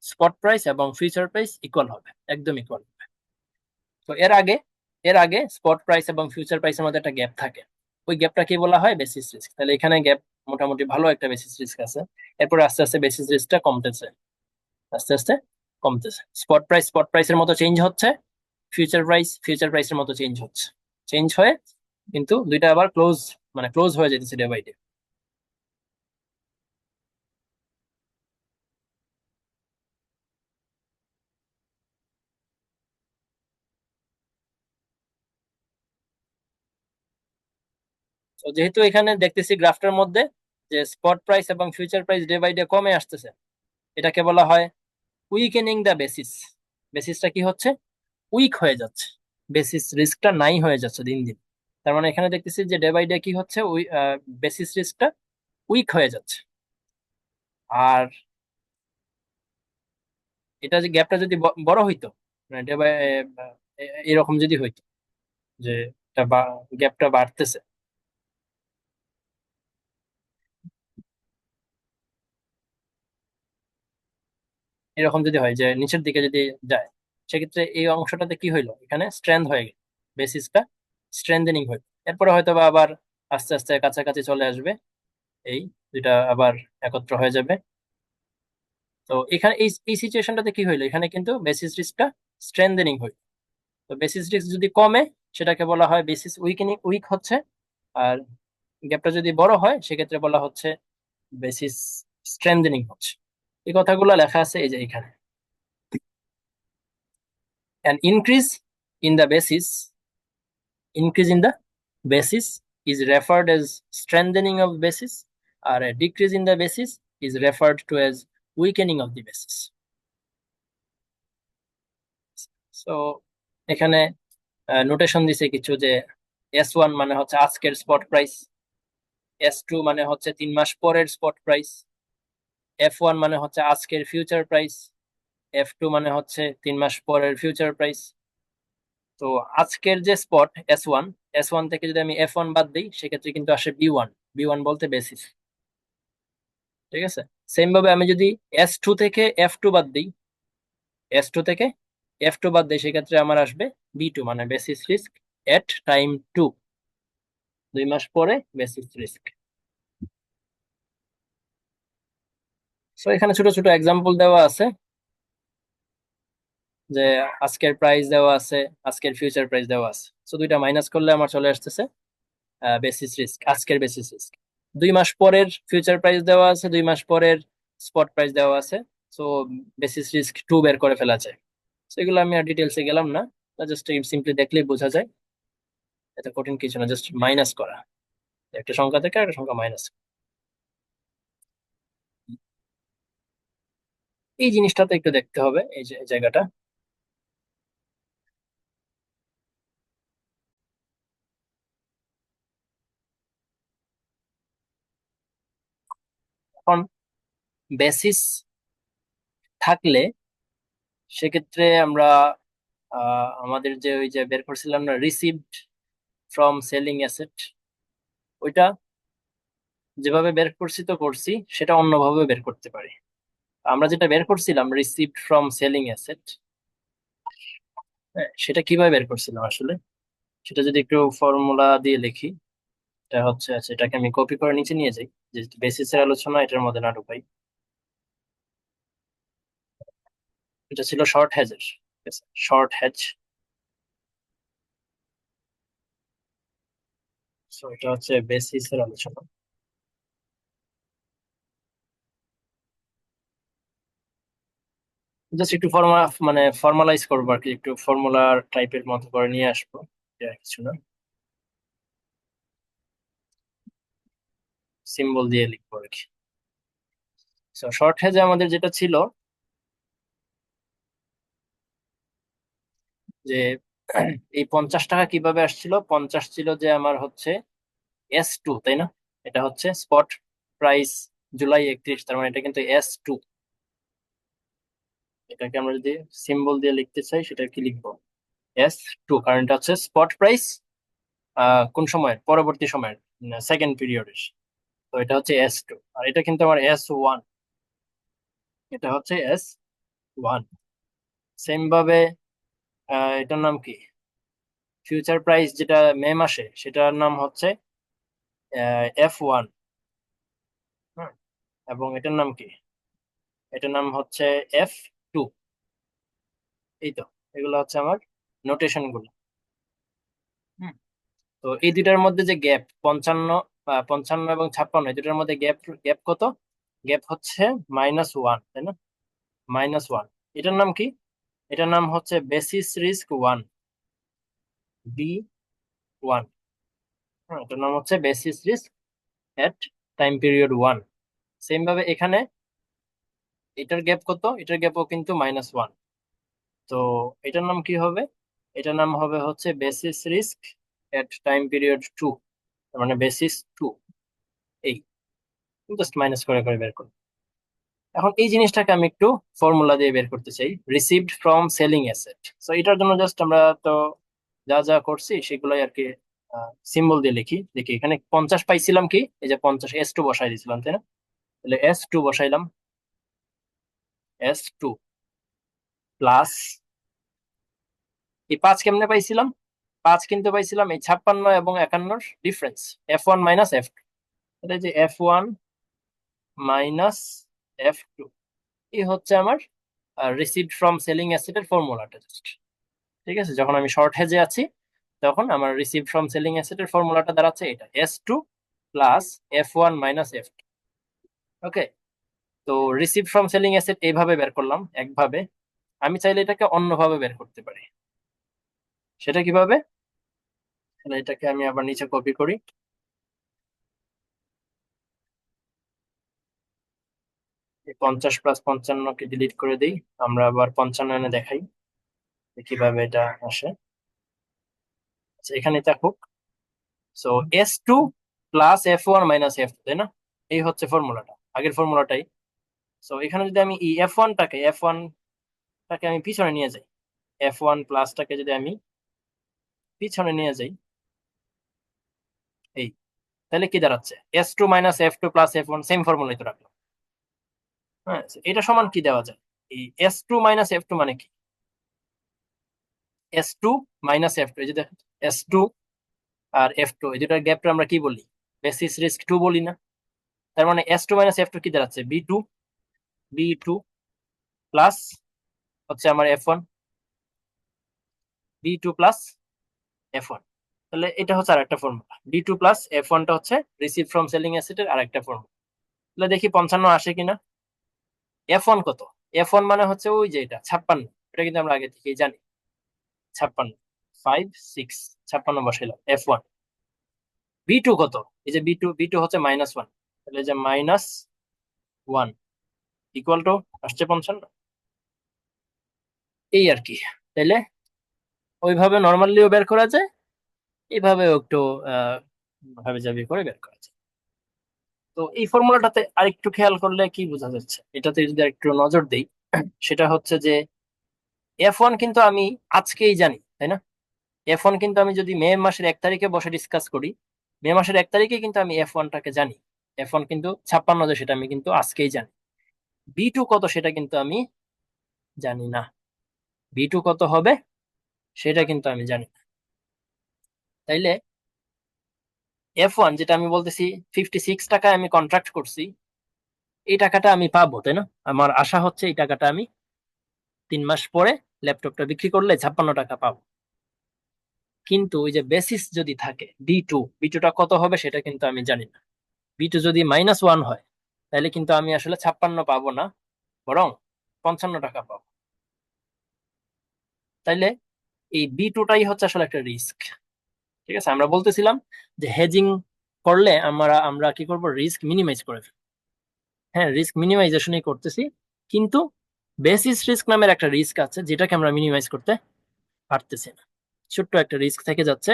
স্পট প্রাইস এবং ফিউচার প্রাইস ইকুয়াল হবে, একদম ইকুয়াল। তো এর আগে স্পট প্রাইস এবং ফিউচার প্রাইসের মধ্যে একটা গ্যাপ থাকে, ওই গ্যাপটা কি বলা হয়? Basis risk. তাহলে এখানে গ্যাপ মোটামুটি ভালো একটা বেসিস রিস্ক আছে। এরপর আস্তে আস্তে বেসিস রিস্কটা কমতেছে, আস্তে আস্তে কমতেছে। স্পট প্রাইসের মতো চেঞ্জ হচ্ছে, ফিউচার প্রাইসের মতো চেঞ্জ হচ্ছে, চেঞ্জ হয়ে কিন্তু দুইটা আবার ক্লোজ, মানে ক্লোজ হয়ে যেতেছে ডে বাই ডে। তো যেহেতু এখানে দেখতেছি গ্রাফটার মধ্যে যে স্পট প্রাইস এবং future price day by day কমে আসতেছে, এটাকে বলা হয় উইকেনিং দ্য বেসিস। বেসিসটা কি হচ্ছে? উইক হয়ে যাচ্ছে, বেসিস রিস্কটা নাই হয়ে যাচ্ছে দিন দিন। তার মানে এখানে দেখতেছি যে ডে বাই ডে কি হচ্ছে, ওই বেসিস রিস্কটা উইক হয়ে যাচ্ছে। আর এটা যে গ্যাপটা যদি বড় হইতো, মানে ডে বাই এরকম যদি হইতো যে গ্যাপটা বাড়তেছে, এরকম যদি হয় যে নিচের দিকে যদি যায়, সেক্ষেত্রে এই অংশটাতে কি হইলো, এখানে স্ট্রেংথ হয়ে গেল, বেসিসটা স্ট্রেংথেনিং হইলো। এরপরে হয়তো বা আবার আস্তে আস্তে কাছাকাছি চলে আসবে, এই দুইটা আবার একত্র হয়ে যাবে। তো এখানে এই এই সিচুয়েশনটাতে কি হইলো, এখানে কিন্তু বেসিস রিস্কটা স্ট্রেংথেনিং হইলো। তো বেসিস রিস্ক যদি কমে, সেটাকে বলা হয় বেসিস উইকেনিং, উইক হচ্ছে। আর গ্যাপটা যদি বড় হয়, সেক্ষেত্রে বলা হচ্ছে বেসিস স্ট্রেংথেনিং হচ্ছে। এই কথাগুলো লেখা আছে এই যে এখানে। an increase in the basis increase in the basis is referred as strengthening of basis, or a decrease in the basis is referred to as weakening of the basis. So এখানে notation দিছে কিছু, যে S1 মানে হচ্ছে আজকের spot price, S2 মানে হচ্ছে 3 মাস পরের স্পট প্রাইস, F1 মানে হচ্ছে আজকের ফিউচার প্রাইস, F2 মানে হচ্ছে 3 মাস পরের ফিউচার প্রাইস। তো আজকের যে স্পট S1, S1 থেকে যদি আমি F1 বাদ দিই, সেক্ষেত্রে কিন্তু আসে B1। B1 বলতে বেসিস, ঠিক আছে। সেম ভাবে আমি যদি S2 থেকে F2 বাদ দিই, S2 থেকে F2 বাদ দিই, সেক্ষেত্রে আমার আসবে B2, মানে বেসিস রিস্ক এট টাইম 2, 2 মাস পরে বেসিস রিস্ক। সো এখানে ছোট ছোট এক্সাম্পল দেওয়া আছে, যে আজকের প্রাইস দেওয়া আছে, আজকের ফিউচার প্রাইস দেওয়া আছে। সো দুইটা মাইনাস করলে আমার চলে আসতেছে বেসিস রিস্ক, আজকের বেসিস রিস্ক। 2 মাস পরের ফিউচার প্রাইস দেওয়া আছে, 2 মাস পরের স্পট প্রাইস দেওয়া আছে। সো বেসিস রিস্ক 2 বের করে ফেলা যায়। তো এগুলো আমি আর ডিটেলসে গেলাম না, জাস্ট সিম্পলি দেখলেই বোঝা যায়, এটা কঠিন কিছু না, জাস্ট মাইনাস করা, একটা সংখ্যা থেকে একটা সংখ্যা মাইনাস। এই জিনিসটাতে একটু দেখতে হবে, এই যে এই জায়গাটা। এখন বেসিস থাকলে সেক্ষেত্রে আমরা আমাদের যে ওই যে বের করছিলাম না, রিসিভড ফ্রম সেলিং অ্যাসেট, ওইটা যেভাবে বের করছি তো করছি, সেটা অন্যভাবে বের করতে পারি। আমরা যেটা বের করছিলাম রিসিভড ফ্রম সেলিং অ্যাসেট, সেটা কিভাবে বের করছিলাম আসলে, সেটা যদি একটু ফর্মুলা দিয়ে লিখি। এটা হচ্ছে, আচ্ছা এটাকে আমি কপি করে নিচে নিয়ে যাই, যে বেসিসের আলোচনা এটার মধ্যে না ঢুকাই। এটা ছিল শর্ট হ্যাজের, শর্ট হ্যাজ। সো এটা হচ্ছে বেসিসের আলোচনা। জাস্ট একটু মানে ফর্মালাইজ করবো আর কি, একটু ফর্মুলার টাইপের মতো করে নিয়ে আসবো, এটা আর কিছু না। সিম্বল দিয়ে লিখবো আর কি। শর্ট হেজে আমাদের যেটা ছিল যে এই 50 টাকা কিভাবে আসছিল, 50 ছিল যে আমার হচ্ছে S2, তাই না? এটা হচ্ছে স্পট প্রাইস জুলাই 31, তার মানে এটা কিন্তু S2। এটাকে আমরা যদি সিম্বল দিয়ে লিখতে চাই সেটা কি লিখবো? S2, কারণ এটা হচ্ছে স্পট প্রাইস কোন সময়, পরবর্তী সময়ের, সেকেন্ড পিরিয়ডের। তো এটা হচ্ছে S2, আর এটা কিন্তু আমার S1। এটা হচ্ছে S1। সেম ভাবে এটার নাম কি, ফিউচার প্রাইস যেটা মে মাসে, সেটার নাম হচ্ছে F1। এবং এটার নাম কি, এটার নাম হচ্ছে F2। এই তো, এগুলো হচ্ছে আমার নোটেশন গুলো। হুম। তো এই দুইটার মধ্যে যে গ্যাপ 55, 55 এবং 56, এই দুটার মধ্যে গ্যাপ, গ্যাপ কত? গ্যাপ হচ্ছে -1, তাই না? -1। এটার নাম কি? এটার নাম হচ্ছে বেসিস রিস্ক 1, B1। হ্যাঁ, এটার নাম হচ্ছে বেসিস রিস্ক এট টাইম পিরিয়ড 1। সেম ভাবে এখানে এটার গ্যাপ কত? এটার গ্যাপও কিন্তু -1। তো এটার নাম কি হবে? এটার নাম হবে হচ্ছে বেসিস রিস্ক এট টাইম পিরিয়ড 2, মানে বেসিস 2। এই জাস্ট মাইনাস করে করে বের করুন। এখন এই জিনিসটাকে আমি একটু ফর্মুলা দিয়ে বের করতে চাই, রিসিভড ফ্রম সেলিং অ্যাসেট। তো এটার জন্য জাস্ট আমরা তো যা যা করছি সেগুলোই আর কি সিম্বল দিয়ে লিখি। দেখি এখানে 50 পাইছিলাম, কি এই যে 50, S2 বসাই দিয়েছিলাম, তাই না? তাহলে S2 বসাইলাম, S2 প্লাস এই 5 কেমনে পাইছিলাম? 5 কিন্তু পাইছিলাম এই 56 এবং 51 ডিফারেন্স, F1 মাইনাস F2। তাহলে যে F1 মাইনাস F2, এই হচ্ছে আমার রিসিভড ফ্রম সেলিং অ্যাসেটের ফর্মুলাটা জাস্ট। ঠিক আছে, যখন আমি শর্ট হেজে আছি তখন আমার রিসিভ ফ্রম সেলিং অ্যাসেটের ফর্মুলাটা দাঁড়াচ্ছে এটা, S2 plus F1 minus F2। ওকে। তো রিসিভ ফ্রম সেলিং অ্যাসেট এইভাবে বের করলাম একভাবে। আমি চাইলে এটাকে অন্যভাবে বের করতে পারি। সেটা কিভাবে? তাহলে এটাকে আমি আবার নিচে কপি করি, এই 50 প্লাস 55 ডিলিট করে দিই, আমরা আবার 55 এনে দেখাই যে কিভাবে এটা আসে। আচ্ছা, এখানে থাকুক। So S2 plus F1 minus F2, তাই না? এই হচ্ছে ফর্মুলাটা, আগের ফর্মুলাটাই। সো এখানে যদি আমি এই F1টাকে আমি পিছনে নিয়ে যাই, F1 প্লাসটাকে যদি আমি পিছনে নিয়ে যাই, এই, তাহলে কি দাঁড়াচ্ছে? S2 minus F2 plus F1, same ফর্মুলাই তো রাখলাম। হ্যাঁ, so এটা সমান কি দেওয়া যায়? এই S2 মাইনাস F2 মানে কি? S2 মাইনাস F2, এই যে দেখেন, S2 আর F2 এই দুটার গ্যাপটা আমরা কি বলি? বেসিস রিস্ক 2 বলি না? তার মানে S2 মাইনাস F2 কি দাঁড়াচ্ছে? B2 প্লাস হচ্ছে আমার F1, B2 প্লাস F1। তাহলে এটা হচ্ছে আরেকটা ফর্মুলা, B2 প্লাস F1টা হচ্ছে রিসিভ ফ্রম সেলিং অ্যাসেটের আরেকটা ফর্মুলা। তাহলে দেখি 55 আসে কিনা। F1 কত? F1 মানে হচ্ছে ওই যে এটা 56, এটা কিন্তু আমরা আগে থেকেই জানি। 56, 5 6, 56 বসাইলাম F1। B2 কত? এই যে B2 হচ্ছে -1, তাহলে এই যে -1 ইকুয়াল টু আসছে 55। এই আর কি। তাইলে ওইভাবে নর্মালিও বের করা যায়, এইভাবেও একটু আহ ভাবে যাবি করে বের করা যায়। তো এই ফর্মুলাটাতে আরেকটু খেয়াল করলে কি বোঝা যাচ্ছে, এটাতে যদি একটু নজর দেই, সেটা হচ্ছে যে F1 কিন্তু আমি আজকেই জানি, তাই না? F1 কিন্তু আমি যদি মে মাসের 1 তারিখে বসে ডিসকাস করি, মে মাসের 1 তারিখে কিন্তু আমি F1টাকে জানি। F1 কিন্তু 56, যে সেটা আমি কিন্তু আজকেই জানি। B2 কত সেটা কিন্তু আমি জানি না। B2 কত হবে সেটা কিন্তু আমি জানি না। তাইলে F1 যেটা আমি বলতেছি 56 টাকায় আমি কন্ট্রাক্ট করছি, এই টাকাটা আমি পাবো, তাই না? আমার আশা হচ্ছে এই টাকাটা আমি 3 মাস পরে ল্যাপটপটা বিক্রি করলে 56 টাকা পাবো। কিন্তু ওই যে বেসিস যদি থাকে B2টা কত হবে সেটা কিন্তু আমি জানি না। B2 যদি -1 হয় তাহলে কিন্তু আমি আসলে 56 পাবো না, বরং 55 টাকা পাবো। তাইলে এই বি টুটাই হচ্ছে আসলে একটা রিস্ক। ঠিক আছে, আমরা বলতেছিলাম যে হেজিং করলে আমরা আমরা কি করব, রিস্ক মিনিমাইজ করে ফেলবো। হ্যাঁ, রিস্ক মিনিমাইজেশনই করতেছি, কিন্তু বেসিস রিস্ক নামের একটা রিস্ক আছে যেটাকে আমরা মিনিমাইজ করতে পারতেছি না। ছোট্ট একটা রিস্ক থেকে যাচ্ছে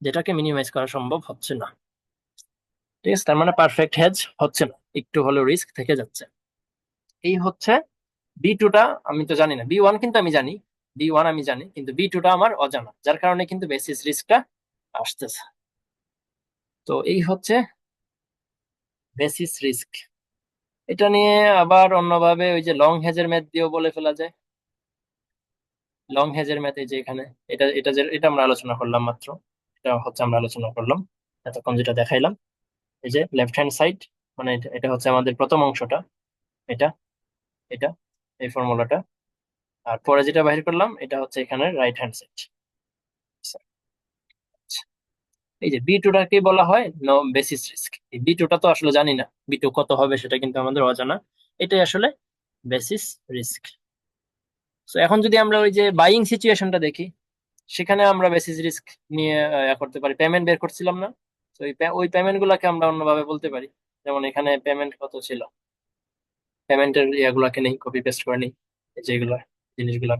যেটাকে মিনিমাইজ করা সম্ভব হচ্ছে না। ঠিক আছে, তার মানে পারফেক্ট হেজ হচ্ছে না, একটু হলেও রিস্ক থেকে যাচ্ছে। এই হচ্ছে বি টুটা। আমি তো জানি না, বি ওয়ান কিন্তু আমি জানি, বি ওয়ান আমি জানি, কিন্তু বি টুটা আমার অজানা, যার কারণে কিন্তু বেসিস রিস্কটা আসতেছে। তো এই হচ্ছে বেসিস রিস্ক। এটা নিয়ে আবার অন্যভাবে ওই যে লং হেজের ম্যাথ দিয়েও বলে ফেলা যায়। লং হেজের ম্যাথ এই যে এখানে, এটা এটা যে এটা আমরা আলোচনা করলাম মাত্র, এটা হচ্ছে আমরা আলোচনা করলাম এতক্ষণ যেটা দেখাইলাম। এই যে লেফট হ্যান্ড সাইড, মানে এটা এটা হচ্ছে আমাদের প্রথম অংশটা, এটা এটা এই ফর্মুলাটা। আর পরে যেটা বাহির করলাম এটা হচ্ছে এখানে রাইট হ্যান্ড সাইড। এই যে বি টুটাকে বলা হয় নো বেসিস রিস্ক। এই বি টুটা তো আসলে জানি না, বি টু কত হবে সেটা কিন্তু আমাদের অজানা, এটাই আসলে বেসিস রিস্ক। তো এখন যদি আমরা ওই যে বাইং সিচুয়েশনটা দেখি, সেখানে আমরা বেসিস রিস্ক নিয়ে করতে পারি, পেমেন্ট বের করছিলাম না? তো ওই পেমেন্ট গুলাকে আমরা অন্যভাবে বলতে পারি। যেমন এখানে পেমেন্ট কত ছিল, পেমেন্টের ইয়াগুলাকে নেই, কপি পেস্ট করে নিই যেগুলা জিনিসগুলা।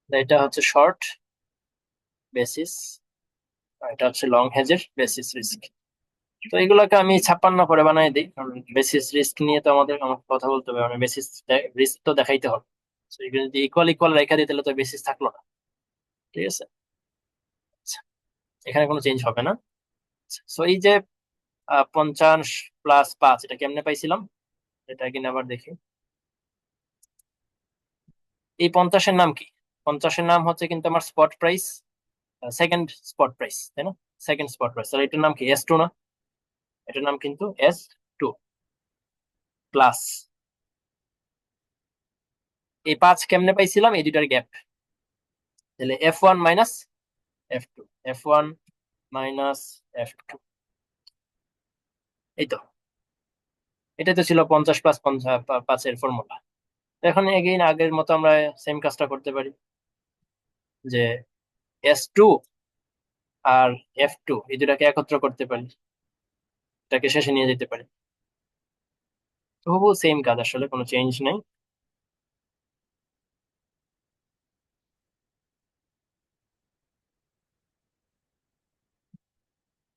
এটা হচ্ছে শর্ট বেসিস, আর এটা হচ্ছে লং হেজের বেসিস রিস্ক। তো এগুলোকে আমি 56 করে বানাই দিই, কারণ বেসিস রিস্ক নিয়ে তো আমাকে কথা বলতে হবে, মানে বেসিস রিস্ক তো দেখাইতে হবে। তো এগুলো যদি ইকুয়াল ইকুয়াল রেখা দিই তাহলে তো বেসিস থাকলো না। ঠিক আছে, আচ্ছা, এখানে কোনো চেঞ্জ হবে না। সো এই যে 50 + 5 এটা কেমনে পাইছিলাম, এটা কিনা আবার দেখি। এই 50-এর নাম কি? 50-এর নাম হচ্ছে কিন্তু আমার spot price, second spot price, তাই না? সেকেন্ড স্পট প্রাইস, তাহলে এটার নাম কি, এস টু না? এটার নাম কিন্তু S2 প্লাস এই 5 কেমনে পাইছিলাম, এই দুইটার গ্যাপ, তাহলে F1 - F2, F1 - F2, এই তো, এটাই তো ছিল 50 + 5-এর ফর্মুলা। এখন এগেইন আগের মতো আমরা সেম কাজটা করতে পারি, যে S2 আর F2 এই দুটাকে একত্র করতে পারি, এটাকে শেষে নিয়ে যেতে পারি। তবু সেম কাজ, আসলে কোনো চেঞ্জ নেই।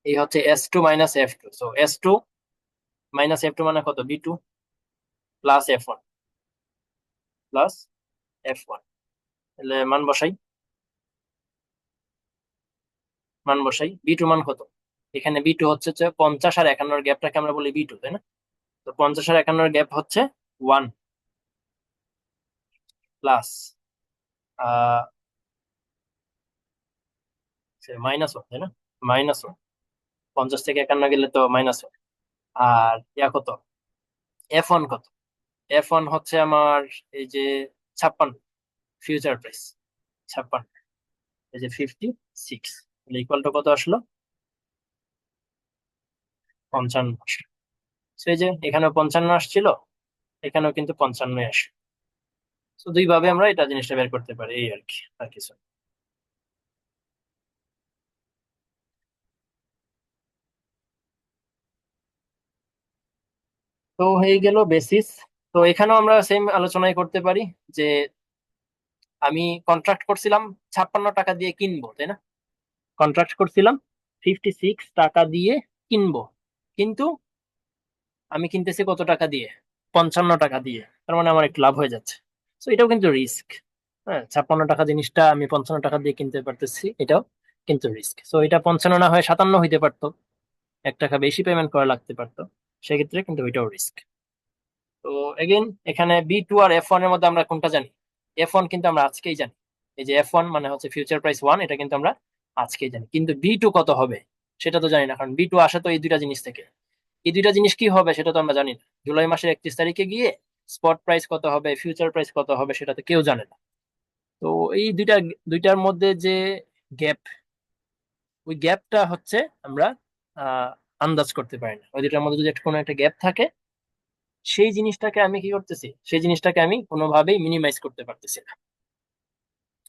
এই হচ্ছে S2 - F2, so S2 - F2 মানে কত, B2 প্লাস F1, তাহলে মান বসাই, B2 মান কত? এখানে B2 হচ্ছে 50 আর 51 গ্যাপটাকে আমরা বলি B2, তাই না? তো 50 আর 51 গ্যাপ হচ্ছে 1 প্লাস -1, তাই না? -1, 50 থেকে 51 গেলে তো -1। আর ইয়া কত, F1 কত? F1 হচ্ছে আমার এই যে 56, ফিউচার প্রাইস 56, এই যে 56, ইকুয়াল টু কত আসলো, 55। সেই যে এখানেও 55 আসছিল, এখানেও কিন্তু 55 আসে। তো দুই ভাবে আমরা এটা জিনিসটা বের করতে পারি, এই আর কি, আর কিছু না। তো হয়ে গেল বেসিস। তো এখানেও আমরা সেম আলোচনায় করতে পারি, যে আমি কন্ট্রাক্ট করছিলাম 56 টাকা দিয়ে কিনবো, তাই না? কন্ট্রাক্ট করছিলাম 56 টাকা দিয়ে কিনবো, কিন্তু আমি কিনতেছি কত টাকা দিয়ে, 55 টাকা দিয়ে, তার মানে আমার একটু লাভ হয়ে যাচ্ছে। তো এটাও কিন্তু রিস্ক। হ্যাঁ, 56 টাকা জিনিসটা আমি 55 টাকা দিয়ে কিনতে পারতেছি, এটাও কিন্তু রিস্ক। তো এটা 55 না হয় 57 হইতে পারতো, 1 টাকা বেশি পেমেন্ট করা লাগতে পারতো, সেক্ষেত্রে কিন্তু ওইটাও রিস্ক। তো এগেইন এখানে B2 আর F1 এর মধ্যে আমরা কোনটা জানি? F1 কিন্তু আমরা আজকেই জানি, এই যে F1 মানে হচ্ছে ফিউচার প্রাইস 1, এটা কিন্তু আমরা আজকেই জানি, কিন্তু B2 কত হবে সেটা তো জানি না, কারণ B2 আসে তো এই দুইটা জিনিস থেকে। এই দুইটা জিনিস কি হবে সেটা তো আমরা জানি না। জুলাই মাসের 31 তারিখে গিয়ে স্পট প্রাইস কত হবে, ফিউচার প্রাইস কত হবে, সেটা তো কেউ জানে না। তো এই দুইটার মধ্যে যে গ্যাপ, ওই গ্যাপটা হচ্ছে আমরা আন্দাজ করতে পারি না। ওই দুটার মধ্যে যদি একটা কোনো একটা গ্যাপ থাকে, সেই জিনিসটাকে আমি কোনোভাবেই মিনিমাইজ করতে পারতেছি না।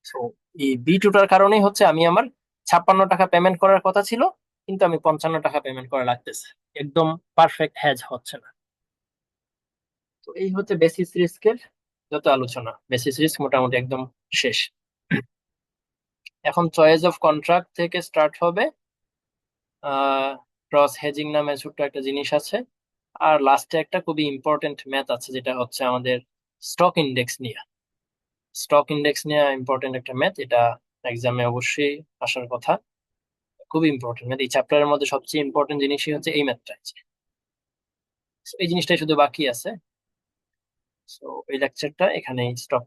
তো এই বি টুটার কারণেই হচ্ছে আমি আমার 56 টাকা পেমেন্ট করার কথা ছিল, কিন্তু আমি 55 টাকা পেমেন্ট করা লাগতেছে। একদম পারফেক্ট হ্যাজ হচ্ছে না। তো এই হচ্ছে বেসিস রিস্কের যত আলোচনা। বেসিস রিস্ক মোটামুটি একদম শেষ। এখন চয়েস অফ কন্ট্রাক্ট থেকে স্টার্ট হবে। ক্রস হেজিং নামে ছোট্ট একটা জিনিস আছে। আর লাস্টে একটা খুবই ইম্পর্টেন্ট ম্যাথ আছে, যেটা হচ্ছে আমাদের স্টক ইন্ডেক্স নিয়ে। স্টক ইন্ডেক্স নিয়ে ইম্পর্টেন্ট একটা ম্যাথ, এটা এক্সামে অবশ্যই আসার কথা। খুবই ইম্পর্টেন্ট ম্যাথ। এই চ্যাপ্টারের মধ্যে সবচেয়ে ইম্পর্টেন্ট জিনিসই হচ্ছে এই ম্যাথটা। এই জিনিসটাই শুধু বাকি আছে। তো এই লেকচারটা এখানেই স্টপ